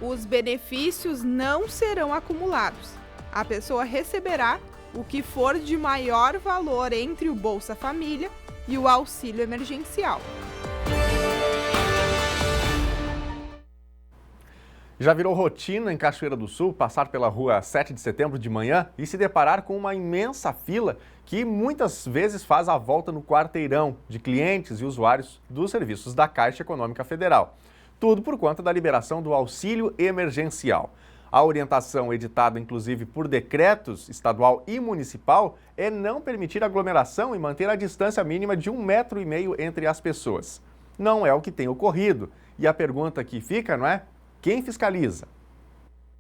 Os benefícios não serão acumulados. A pessoa receberá o que for de maior valor entre o Bolsa Família e o auxílio emergencial. Já virou rotina em Cachoeira do Sul passar pela rua 7 de setembro de manhã e se deparar com uma imensa fila que muitas vezes faz a volta no quarteirão de clientes e usuários dos serviços da Caixa Econômica Federal. Tudo por conta da liberação do auxílio emergencial. A orientação, editada inclusive por decretos estadual e municipal, é não permitir aglomeração e manter a distância mínima de 1,5 metro entre as pessoas. Não é o que tem ocorrido. E a pergunta que fica, não é? Quem fiscaliza?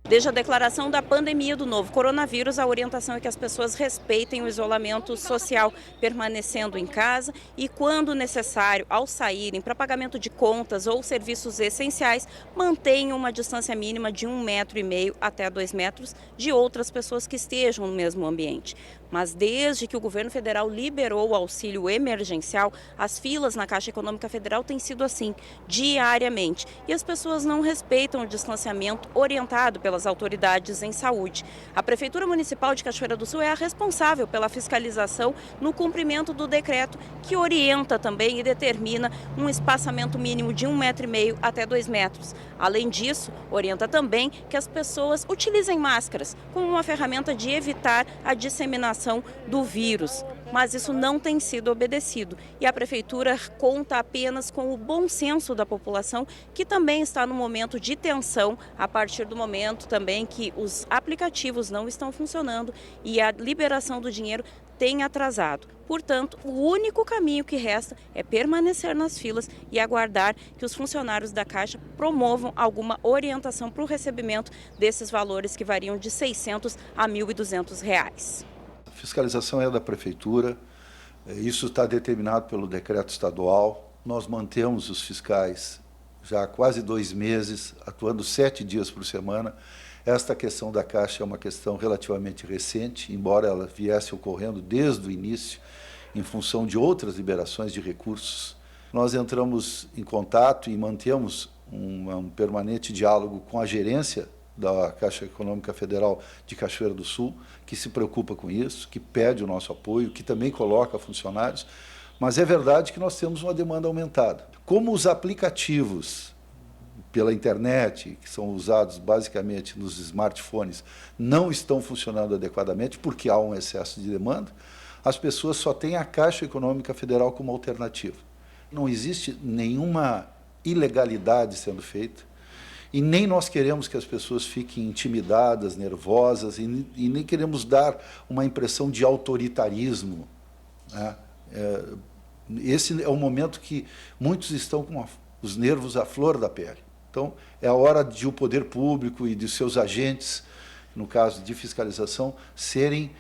Desde a declaração da pandemia do novo coronavírus, a orientação é que as pessoas respeitem o isolamento social, permanecendo em casa e, quando necessário, ao saírem para pagamento de contas ou serviços essenciais, mantenham uma distância mínima de 1,5 metro até 2 metros de outras pessoas que estejam no mesmo ambiente. Mas desde que o governo federal liberou o auxílio emergencial, as filas na Caixa Econômica Federal têm sido assim, diariamente. E as pessoas não respeitam o distanciamento orientado pelas autoridades em saúde. A Prefeitura Municipal de Cachoeira do Sul é a responsável pela fiscalização no cumprimento do decreto, que orienta também e determina um espaçamento mínimo de 1,5 metro até 2 metros. Além disso, orienta também que as pessoas utilizem máscaras como uma ferramenta de evitar a disseminação do vírus, mas isso não tem sido obedecido e a Prefeitura conta apenas com o bom senso da população, que também está no momento de tensão, a partir do momento também que os aplicativos não estão funcionando e a liberação do dinheiro tem atrasado. Portanto, o único caminho que resta é permanecer nas filas e aguardar que os funcionários da Caixa promovam alguma orientação para o recebimento desses valores que variam de R$ 600 a R$ 1.200. A fiscalização é da Prefeitura, isso está determinado pelo decreto estadual. Nós mantemos os fiscais já há quase 2 meses, atuando 7 dias por semana. Esta questão da Caixa é uma questão relativamente recente, embora ela viesse ocorrendo desde o início, em função de outras liberações de recursos. Nós entramos em contato e mantemos um permanente diálogo com a gerência da Caixa Econômica Federal de Cachoeira do Sul, que se preocupa com isso, que pede o nosso apoio, que também coloca funcionários, mas é verdade que nós temos uma demanda aumentada. Como os aplicativos pela internet, que são usados basicamente nos smartphones, não estão funcionando adequadamente porque há um excesso de demanda, as pessoas só têm a Caixa Econômica Federal como alternativa. Não existe nenhuma ilegalidade sendo feita. e nem nós queremos que as pessoas fiquem intimidadas, nervosas, e nem queremos dar uma impressão de autoritarismo, né? Esse é o momento que muitos estão com os nervos à flor da pele. Então, é a hora de o poder público e de seus agentes, no caso de fiscalização, serem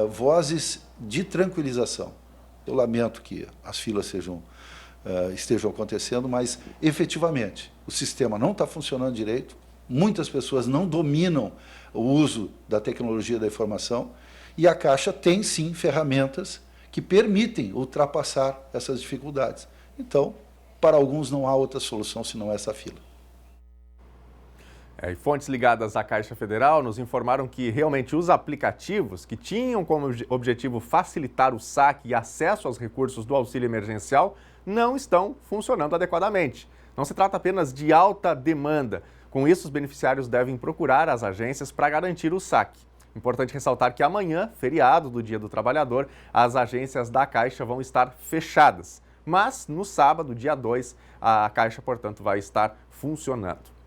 vozes de tranquilização. Eu lamento que as filas estejam acontecendo, mas, efetivamente, o sistema não está funcionando direito, muitas pessoas não dominam o uso da tecnologia da informação, e a Caixa tem, sim, ferramentas que permitem ultrapassar essas dificuldades. Então, para alguns não há outra solução senão essa fila. E fontes ligadas à Caixa Federal nos informaram que realmente os aplicativos que tinham como objetivo facilitar o saque e acesso aos recursos do auxílio emergencial não estão funcionando adequadamente. Não se trata apenas de alta demanda. Com isso, os beneficiários devem procurar as agências para garantir o saque. Importante ressaltar que amanhã, feriado do Dia do Trabalhador, as agências da Caixa vão estar fechadas. Mas no sábado, dia 2, a Caixa, portanto, vai estar funcionando.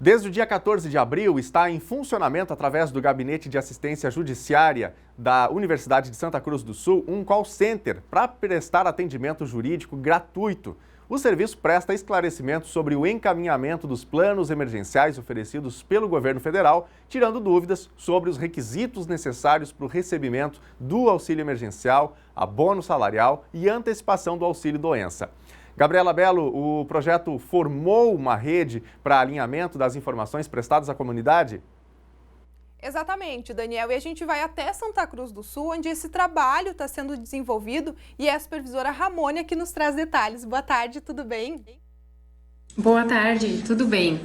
Desde o dia 14 de abril, está em funcionamento, através do Gabinete de Assistência Judiciária da Universidade de Santa Cruz do Sul, um call center para prestar atendimento jurídico gratuito. O serviço presta esclarecimento sobre o encaminhamento dos planos emergenciais oferecidos pelo governo federal, tirando dúvidas sobre os requisitos necessários para o recebimento do auxílio emergencial, abono salarial e antecipação do auxílio-doença. Gabriela Belo, o projeto formou uma rede para alinhamento das informações prestadas à comunidade? Exatamente, Daniel. E a gente vai até Santa Cruz do Sul, onde esse trabalho está sendo desenvolvido, e é a supervisora Ramônia que nos traz detalhes. Boa tarde, tudo bem? Boa tarde, tudo bem.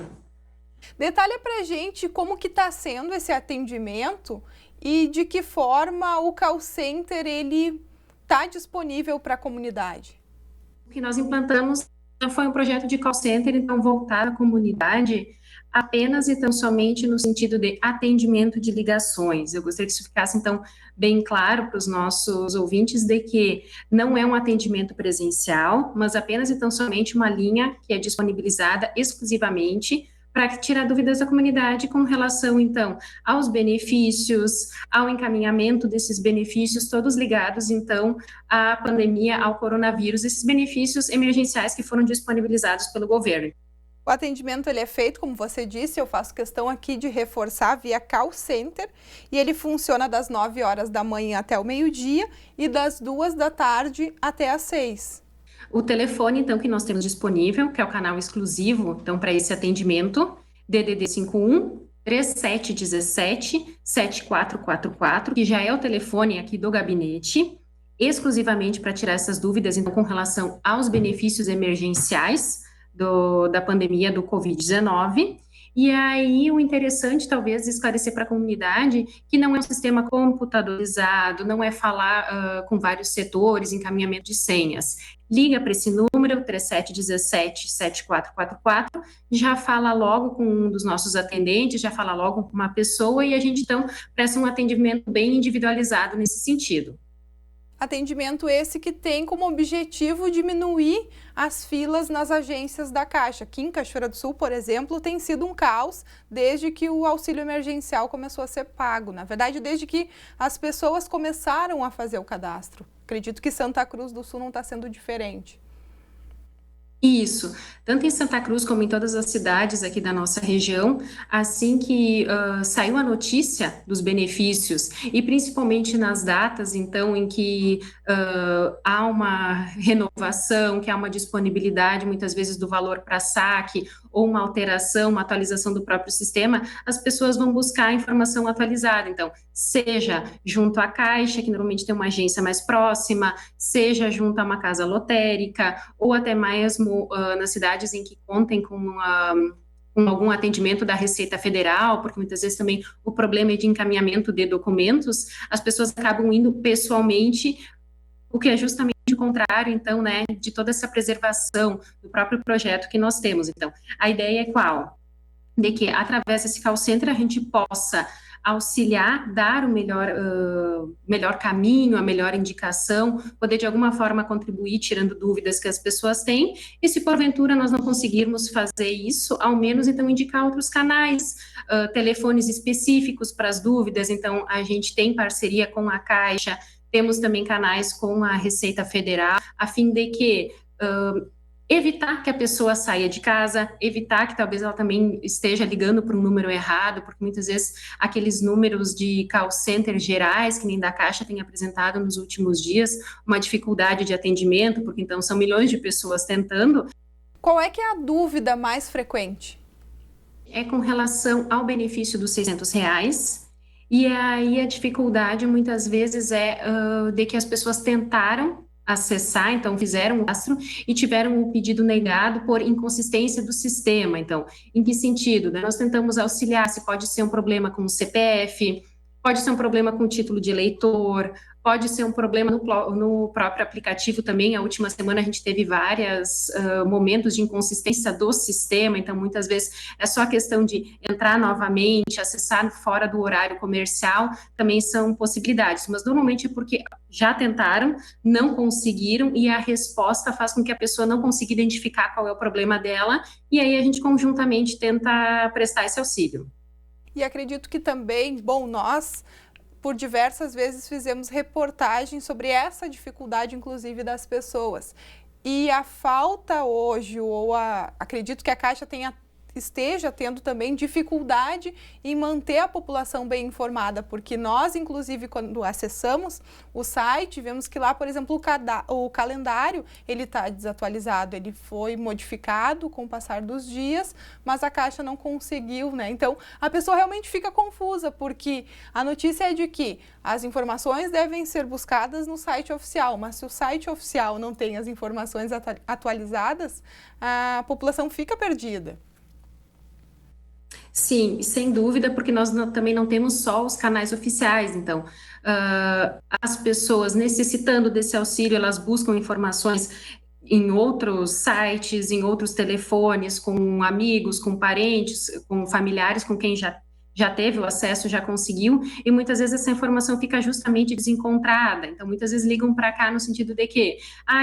Detalha pra gente como que está sendo esse atendimento e de que forma o call center ele está disponível para a comunidade. O que nós implantamos foi um projeto de call center, então voltado à comunidade, apenas e tão somente no sentido de atendimento de ligações. Eu gostaria que isso ficasse, então, bem claro para os nossos ouvintes de que não é um atendimento presencial, mas apenas e tão somente uma linha que é disponibilizada exclusivamente para tirar dúvidas da comunidade com relação, então, aos benefícios, ao encaminhamento desses benefícios, todos ligados, então, à pandemia, ao coronavírus, esses benefícios emergenciais que foram disponibilizados pelo governo. O atendimento ele é feito, como você disse, eu faço questão aqui de reforçar via call center, e ele funciona das 9 horas da manhã até o meio-dia e das 2 da tarde até às 6. O telefone, então, que nós temos disponível, que é o canal exclusivo, então, para esse atendimento, DDD 51 3717 7444, que já é o telefone aqui do gabinete, exclusivamente para tirar essas dúvidas, então, com relação aos benefícios emergenciais da pandemia do Covid-19. E aí, o interessante, talvez, esclarecer para a comunidade que não é um sistema computadorizado, não é falar com vários setores, encaminhamento de senhas. Liga para esse número, 3717-7444, já fala logo com um dos nossos atendentes, já fala logo com uma pessoa, e a gente, então, presta um atendimento bem individualizado nesse sentido. Atendimento esse que tem como objetivo diminuir as filas nas agências da Caixa. Aqui em Cachoeira do Sul, por exemplo, tem sido um caos desde que o auxílio emergencial começou a ser pago. Na verdade, desde que as pessoas começaram a fazer o cadastro. Acredito que Santa Cruz do Sul não está sendo diferente. Isso, tanto em Santa Cruz como em todas as cidades aqui da nossa região, assim que saiu a notícia dos benefícios, e principalmente nas datas, então, em que há uma renovação, que há uma disponibilidade, muitas vezes, do valor para saque, ou uma alteração, uma atualização do próprio sistema, as pessoas vão buscar a informação atualizada. Então, seja junto à Caixa, que normalmente tem uma agência mais próxima, seja junto a uma casa lotérica, ou até mesmo nas cidades em que contem com algum atendimento da Receita Federal, porque muitas vezes também o problema é de encaminhamento de documentos, as pessoas acabam indo pessoalmente, o que é justamente o contrário, então, né, de toda essa preservação do próprio projeto que nós temos. Então, a ideia é qual? De que, através desse call center, a gente possa auxiliar, dar o melhor caminho, a melhor indicação, poder de alguma forma contribuir tirando dúvidas que as pessoas têm, e se porventura nós não conseguirmos fazer isso, ao menos então indicar outros canais, telefones específicos para as dúvidas. Então a gente tem parceria com a Caixa, temos também canais com a Receita Federal, a fim de que evitar que a pessoa saia de casa, evitar que talvez ela também esteja ligando para um número errado, porque muitas vezes aqueles números de call center gerais, que nem da Caixa tem apresentado nos últimos dias, uma dificuldade de atendimento, porque então são milhões de pessoas tentando. Qual é que é a dúvida mais frequente? É com relação ao benefício dos R$600, e aí a dificuldade muitas vezes é de que as pessoas tentaram acessar, então fizeram o cadastro e tiveram o pedido negado por inconsistência do sistema. Então, em que sentido? Nós tentamos auxiliar, se pode ser um problema com o CPF, pode ser um problema com o título de eleitor, pode ser um problema no próprio aplicativo também. A última semana a gente teve vários momentos de inconsistência do sistema, então muitas vezes é só questão de entrar novamente, acessar fora do horário comercial, também são possibilidades, mas normalmente é porque já tentaram, não conseguiram, e a resposta faz com que a pessoa não consiga identificar qual é o problema dela, e aí a gente conjuntamente tenta prestar esse auxílio. E acredito que também, nós por diversas vezes fizemos reportagens sobre essa dificuldade, inclusive, das pessoas. E a falta hoje, acredito que a Caixa esteja tendo também dificuldade em manter a população bem informada, porque nós, inclusive, quando acessamos o site, vemos que lá, por exemplo, o calendário, ele está desatualizado, ele foi modificado com o passar dos dias, mas a Caixa não conseguiu, né? Então, a pessoa realmente fica confusa, porque a notícia é de que as informações devem ser buscadas no site oficial, mas se o site oficial não tem as informações atualizadas, a população fica perdida. Sim, sem dúvida, porque nós também não temos só os canais oficiais, então as pessoas necessitando desse auxílio, elas buscam informações em outros sites, em outros telefones, com amigos, com parentes, com familiares, com quem já teve o acesso, já conseguiu, e muitas vezes essa informação fica justamente desencontrada. Então, muitas vezes ligam para cá no sentido de que,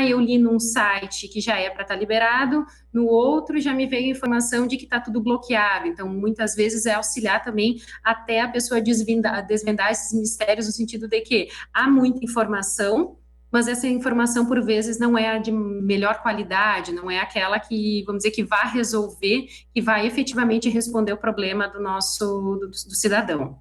eu li num site que já é para estar liberado, no outro já me veio a informação de que está tudo bloqueado. Então, muitas vezes é auxiliar também até a pessoa desvendar esses mistérios, no sentido de que há muita informação, mas essa informação, por vezes, não é a de melhor qualidade, não é aquela que, vamos dizer, que vai resolver, que vai efetivamente responder o problema do cidadão.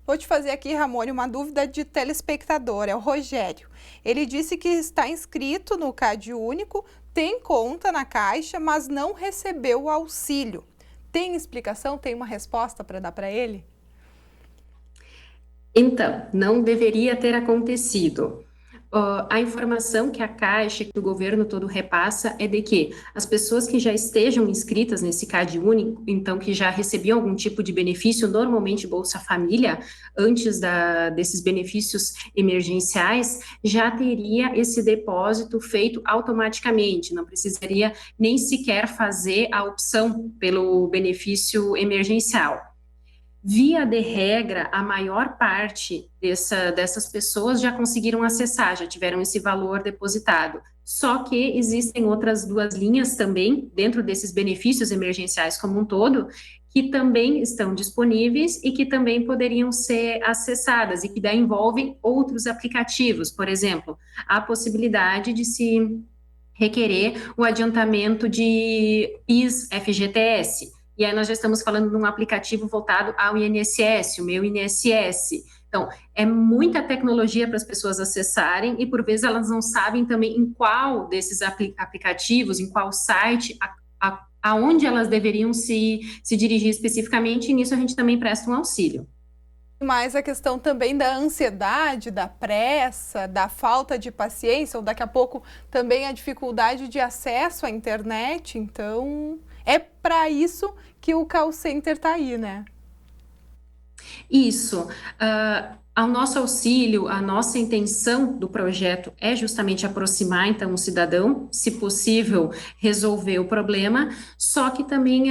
Vou te fazer aqui, Ramone, uma dúvida de telespectador, é o Rogério. Ele disse que está inscrito no CadÚnico, tem conta na Caixa, mas não recebeu o auxílio. Tem explicação, tem uma resposta para dar para ele? Então, não deveria ter acontecido. A informação que a Caixa, que o governo todo repassa, é de que as pessoas que já estejam inscritas nesse CadÚnico, então que já recebiam algum tipo de benefício, normalmente Bolsa Família, antes desses benefícios emergenciais, já teria esse depósito feito automaticamente, não precisaria nem sequer fazer a opção pelo benefício emergencial. Via de regra, a maior parte dessas pessoas já conseguiram acessar, já tiveram esse valor depositado. Só que existem outras duas linhas também, dentro desses benefícios emergenciais como um todo, que também estão disponíveis e que também poderiam ser acessadas e que daí envolvem outros aplicativos. Por exemplo, a possibilidade de se requerer o adiantamento de PIS-FGTS. E aí nós já estamos falando de um aplicativo voltado ao INSS, o Meu INSS. Então, é muita tecnologia para as pessoas acessarem e, por vezes, elas não sabem também em qual desses aplicativos, em qual site, aonde elas deveriam se dirigir especificamente, e nisso a gente também presta um auxílio. Mas a questão também da ansiedade, da pressa, da falta de paciência, ou daqui a pouco também a dificuldade de acesso à internet, então é para isso que o call center está aí, né? Isso. Ao nosso auxílio, a nossa intenção do projeto é justamente aproximar, então, o cidadão, se possível, resolver o problema, só que também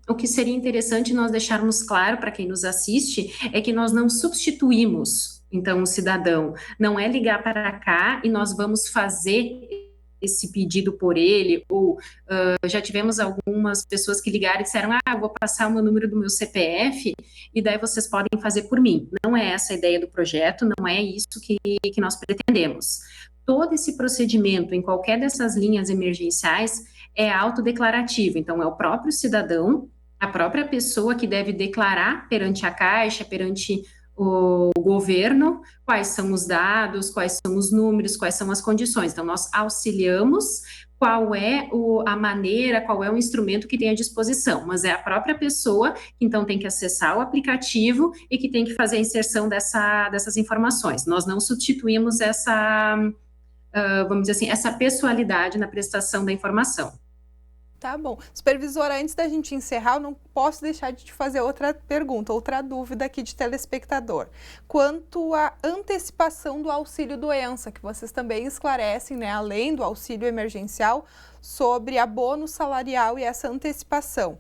o que seria interessante nós deixarmos claro para quem nos assiste é que nós não substituímos, então, o cidadão. Não é ligar para cá e nós vamos fazer esse pedido por ele, ou já tivemos algumas pessoas que ligaram e disseram, eu vou passar o meu número do meu CPF e daí vocês podem fazer por mim. Não é essa a ideia do projeto, não é isso que nós pretendemos. Todo esse procedimento em qualquer dessas linhas emergenciais é autodeclarativo, então é o próprio cidadão, a própria pessoa que deve declarar perante a Caixa, perante o governo, quais são os dados, quais são os números, quais são as condições. Então, nós auxiliamos qual é a maneira, qual é o instrumento que tem à disposição, mas é a própria pessoa que, então, tem que acessar o aplicativo e que tem que fazer a inserção dessas informações. Nós não substituímos essa, vamos dizer assim, essa pessoalidade na prestação da informação. Tá bom. Supervisora, antes da gente encerrar, eu não posso deixar de te fazer outra pergunta, outra dúvida aqui de telespectador. Quanto à antecipação do auxílio-doença, que vocês também esclarecem, né, além do auxílio emergencial, sobre abono salarial e essa antecipação.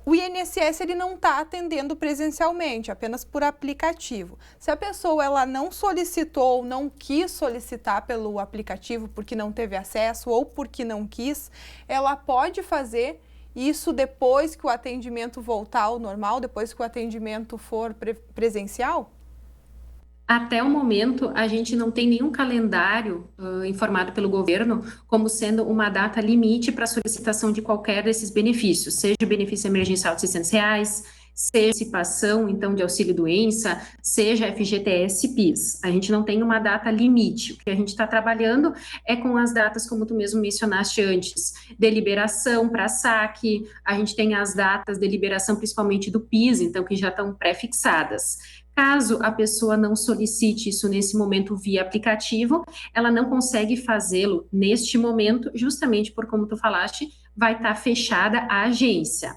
O INSS ele não está atendendo presencialmente, apenas por aplicativo. Se a pessoa ela não solicitou ou não quis solicitar pelo aplicativo porque não teve acesso ou porque não quis, ela pode fazer isso depois que o atendimento voltar ao normal, depois que o atendimento for presencial? Até o momento, a gente não tem nenhum calendário informado pelo governo como sendo uma data limite para a solicitação de qualquer desses benefícios, seja o benefício emergencial de R$600, seja antecipação, então, de auxílio-doença, seja FGTS-PIS. A gente não tem uma data limite. O que a gente está trabalhando é com as datas, como tu mesmo mencionaste antes, deliberação para saque, a gente tem as datas de liberação, principalmente do PIS, então, que já estão pré-fixadas. Caso a pessoa não solicite isso nesse momento via aplicativo, ela não consegue fazê-lo neste momento, justamente por como tu falaste, vai estar fechada a agência.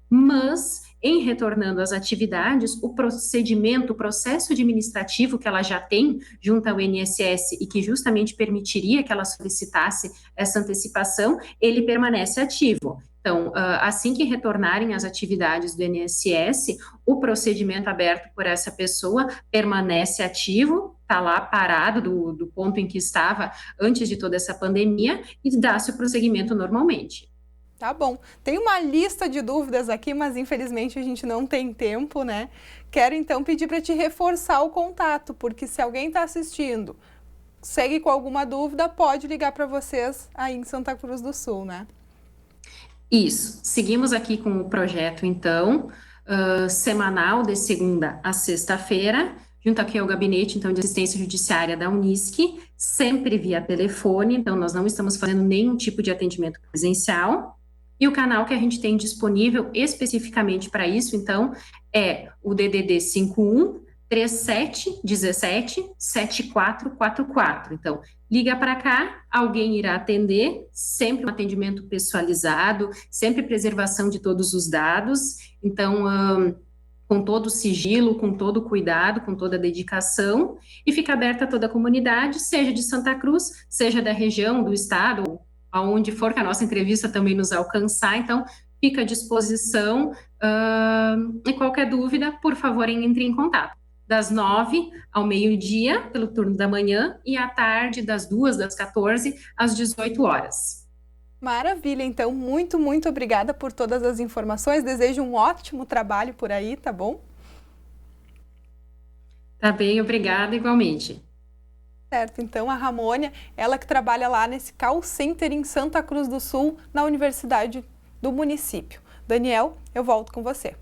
Mas, em retornando às atividades, o procedimento, o processo administrativo que ela já tem junto ao INSS e que justamente permitiria que ela solicitasse essa antecipação, ele permanece ativo. Então, assim que retornarem as atividades do INSS, o procedimento aberto por essa pessoa permanece ativo, está lá parado do ponto em que estava antes de toda essa pandemia e dá-se o prosseguimento normalmente. Tá bom. Tem uma lista de dúvidas aqui, mas infelizmente a gente não tem tempo, né? Quero então pedir para te reforçar o contato, porque se alguém está assistindo, segue com alguma dúvida, pode ligar para vocês aí em Santa Cruz do Sul, né? Isso. Seguimos aqui com o projeto, então, semanal, de segunda a sexta-feira, junto aqui ao gabinete, então, de assistência judiciária da Unisc, sempre via telefone, então nós não estamos fazendo nenhum tipo de atendimento presencial. E o canal que a gente tem disponível especificamente para isso, então, é o DDD 51 3717 7444. Então, liga para cá, alguém irá atender, sempre um atendimento pessoalizado, sempre preservação de todos os dados, então, com todo o sigilo, com todo o cuidado, com toda a dedicação, e fica aberta a toda a comunidade, seja de Santa Cruz, seja da região, do estado, aonde for que a nossa entrevista também nos alcançar, então, fica à disposição, e qualquer dúvida, por favor, entre em contato. Das 9 ao meio-dia, pelo turno da manhã, e à tarde, das 2, das 14 às 18 horas. Maravilha, então, muito, muito obrigada por todas as informações, desejo um ótimo trabalho por aí, tá bom? Tá bem, obrigada, igualmente. Certo, então a Ramônia, ela que trabalha lá nesse call center em Santa Cruz do Sul, na Universidade do município. Daniel, eu volto com você.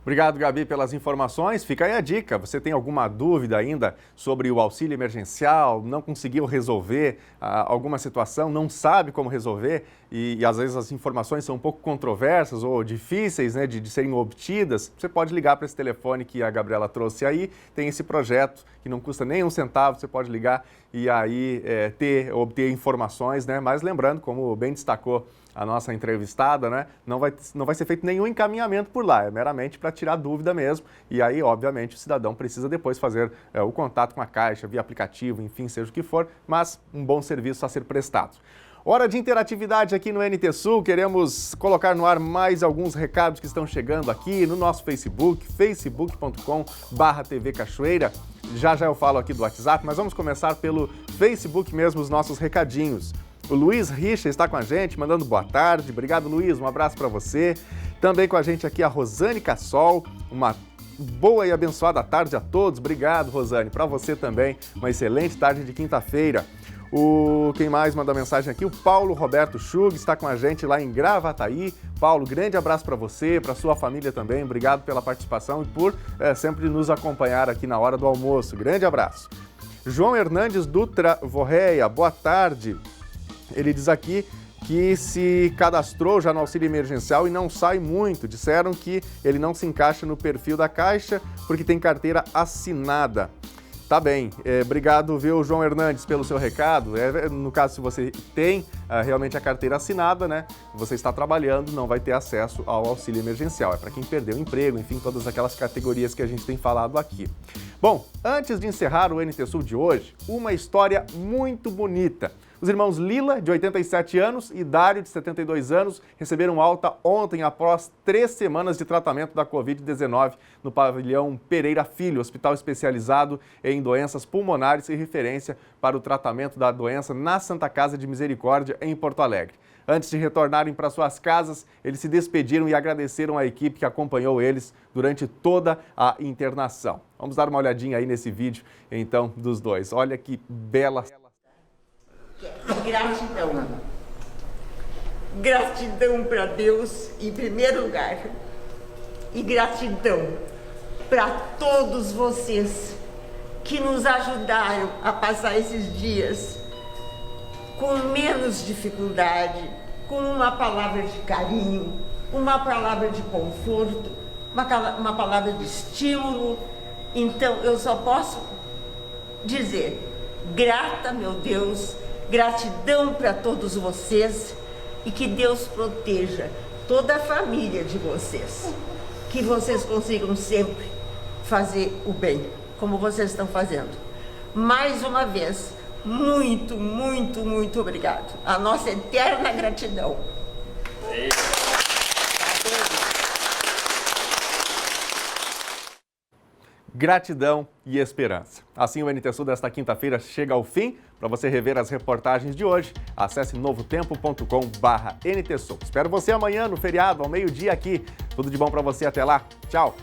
Obrigado, Gabi, pelas informações. Fica aí a dica. Você tem alguma dúvida ainda sobre o auxílio emergencial, não conseguiu resolver alguma situação, não sabe como resolver e às vezes as informações são um pouco controversas ou difíceis, né, de serem obtidas, você pode ligar para esse telefone que a Gabriela trouxe aí. Tem esse projeto que não custa nem um centavo, você pode ligar e aí obter informações, né? Mas lembrando, como bem destacou a nossa entrevistada, né, não vai ser feito nenhum encaminhamento por lá, é meramente para tirar dúvida mesmo. E aí, obviamente, o cidadão precisa depois fazer o contato com a Caixa, via aplicativo, enfim, seja o que for, mas um bom serviço a ser prestado. Hora de interatividade aqui no NT Sul, queremos colocar no ar mais alguns recados que estão chegando aqui no nosso Facebook, facebook.com/TV Cachoeira. Já eu falo aqui do WhatsApp, mas vamos começar pelo Facebook mesmo, os nossos recadinhos. O Luiz Richa está com a gente, mandando boa tarde. Obrigado, Luiz, um abraço para você. Também com a gente aqui a Rosane Cassol, uma boa e abençoada tarde a todos. Obrigado, Rosane, para você também, uma excelente tarde de quinta-feira. Quem mais manda mensagem aqui? O Paulo Roberto Schug está com a gente lá em Gravataí. Paulo, grande abraço para você, para sua família também. Obrigado pela participação e por sempre nos acompanhar aqui na hora do almoço. Grande abraço. João Hernandes Dutra Vorreia, boa tarde. Ele diz aqui que se cadastrou já no auxílio emergencial e não sai muito. Disseram que ele não se encaixa no perfil da Caixa porque tem carteira assinada. Tá bem, obrigado, viu, João Hernandes, pelo seu recado. No caso, se você tem realmente a carteira assinada, né, você está trabalhando, não vai ter acesso ao auxílio emergencial. É para quem perdeu o emprego, enfim, todas aquelas categorias que a gente tem falado aqui. Bom, antes de encerrar o NT Sul de hoje, uma história muito bonita. Os irmãos Lila, de 87 anos, e Dário, de 72 anos, receberam alta ontem após 3 semanas de tratamento da Covid-19 no pavilhão Pereira Filho, hospital especializado em doenças pulmonares e referência para o tratamento da doença na Santa Casa de Misericórdia, em Porto Alegre. Antes de retornarem para suas casas, eles se despediram e agradeceram à equipe que acompanhou eles durante toda a internação. Vamos dar uma olhadinha aí nesse vídeo, então, dos dois. Olha que bela... Gratidão. Gratidão para Deus em primeiro lugar. E gratidão para todos vocês que nos ajudaram a passar esses dias com menos dificuldade, com uma palavra de carinho, uma palavra de conforto, uma palavra de estímulo. Então eu só posso dizer, grata, meu Deus, gratidão para todos vocês e que Deus proteja toda a família de vocês. Que vocês consigam sempre fazer o bem, como vocês estão fazendo. Mais uma vez, muito, muito, muito obrigado. A nossa eterna gratidão. Gratidão e esperança. Assim o NT Sul desta quinta-feira chega ao fim. Para você rever as reportagens de hoje, acesse novotempo.com/NT Sul. Espero você amanhã no feriado, ao meio-dia aqui. Tudo de bom para você, até lá. Tchau!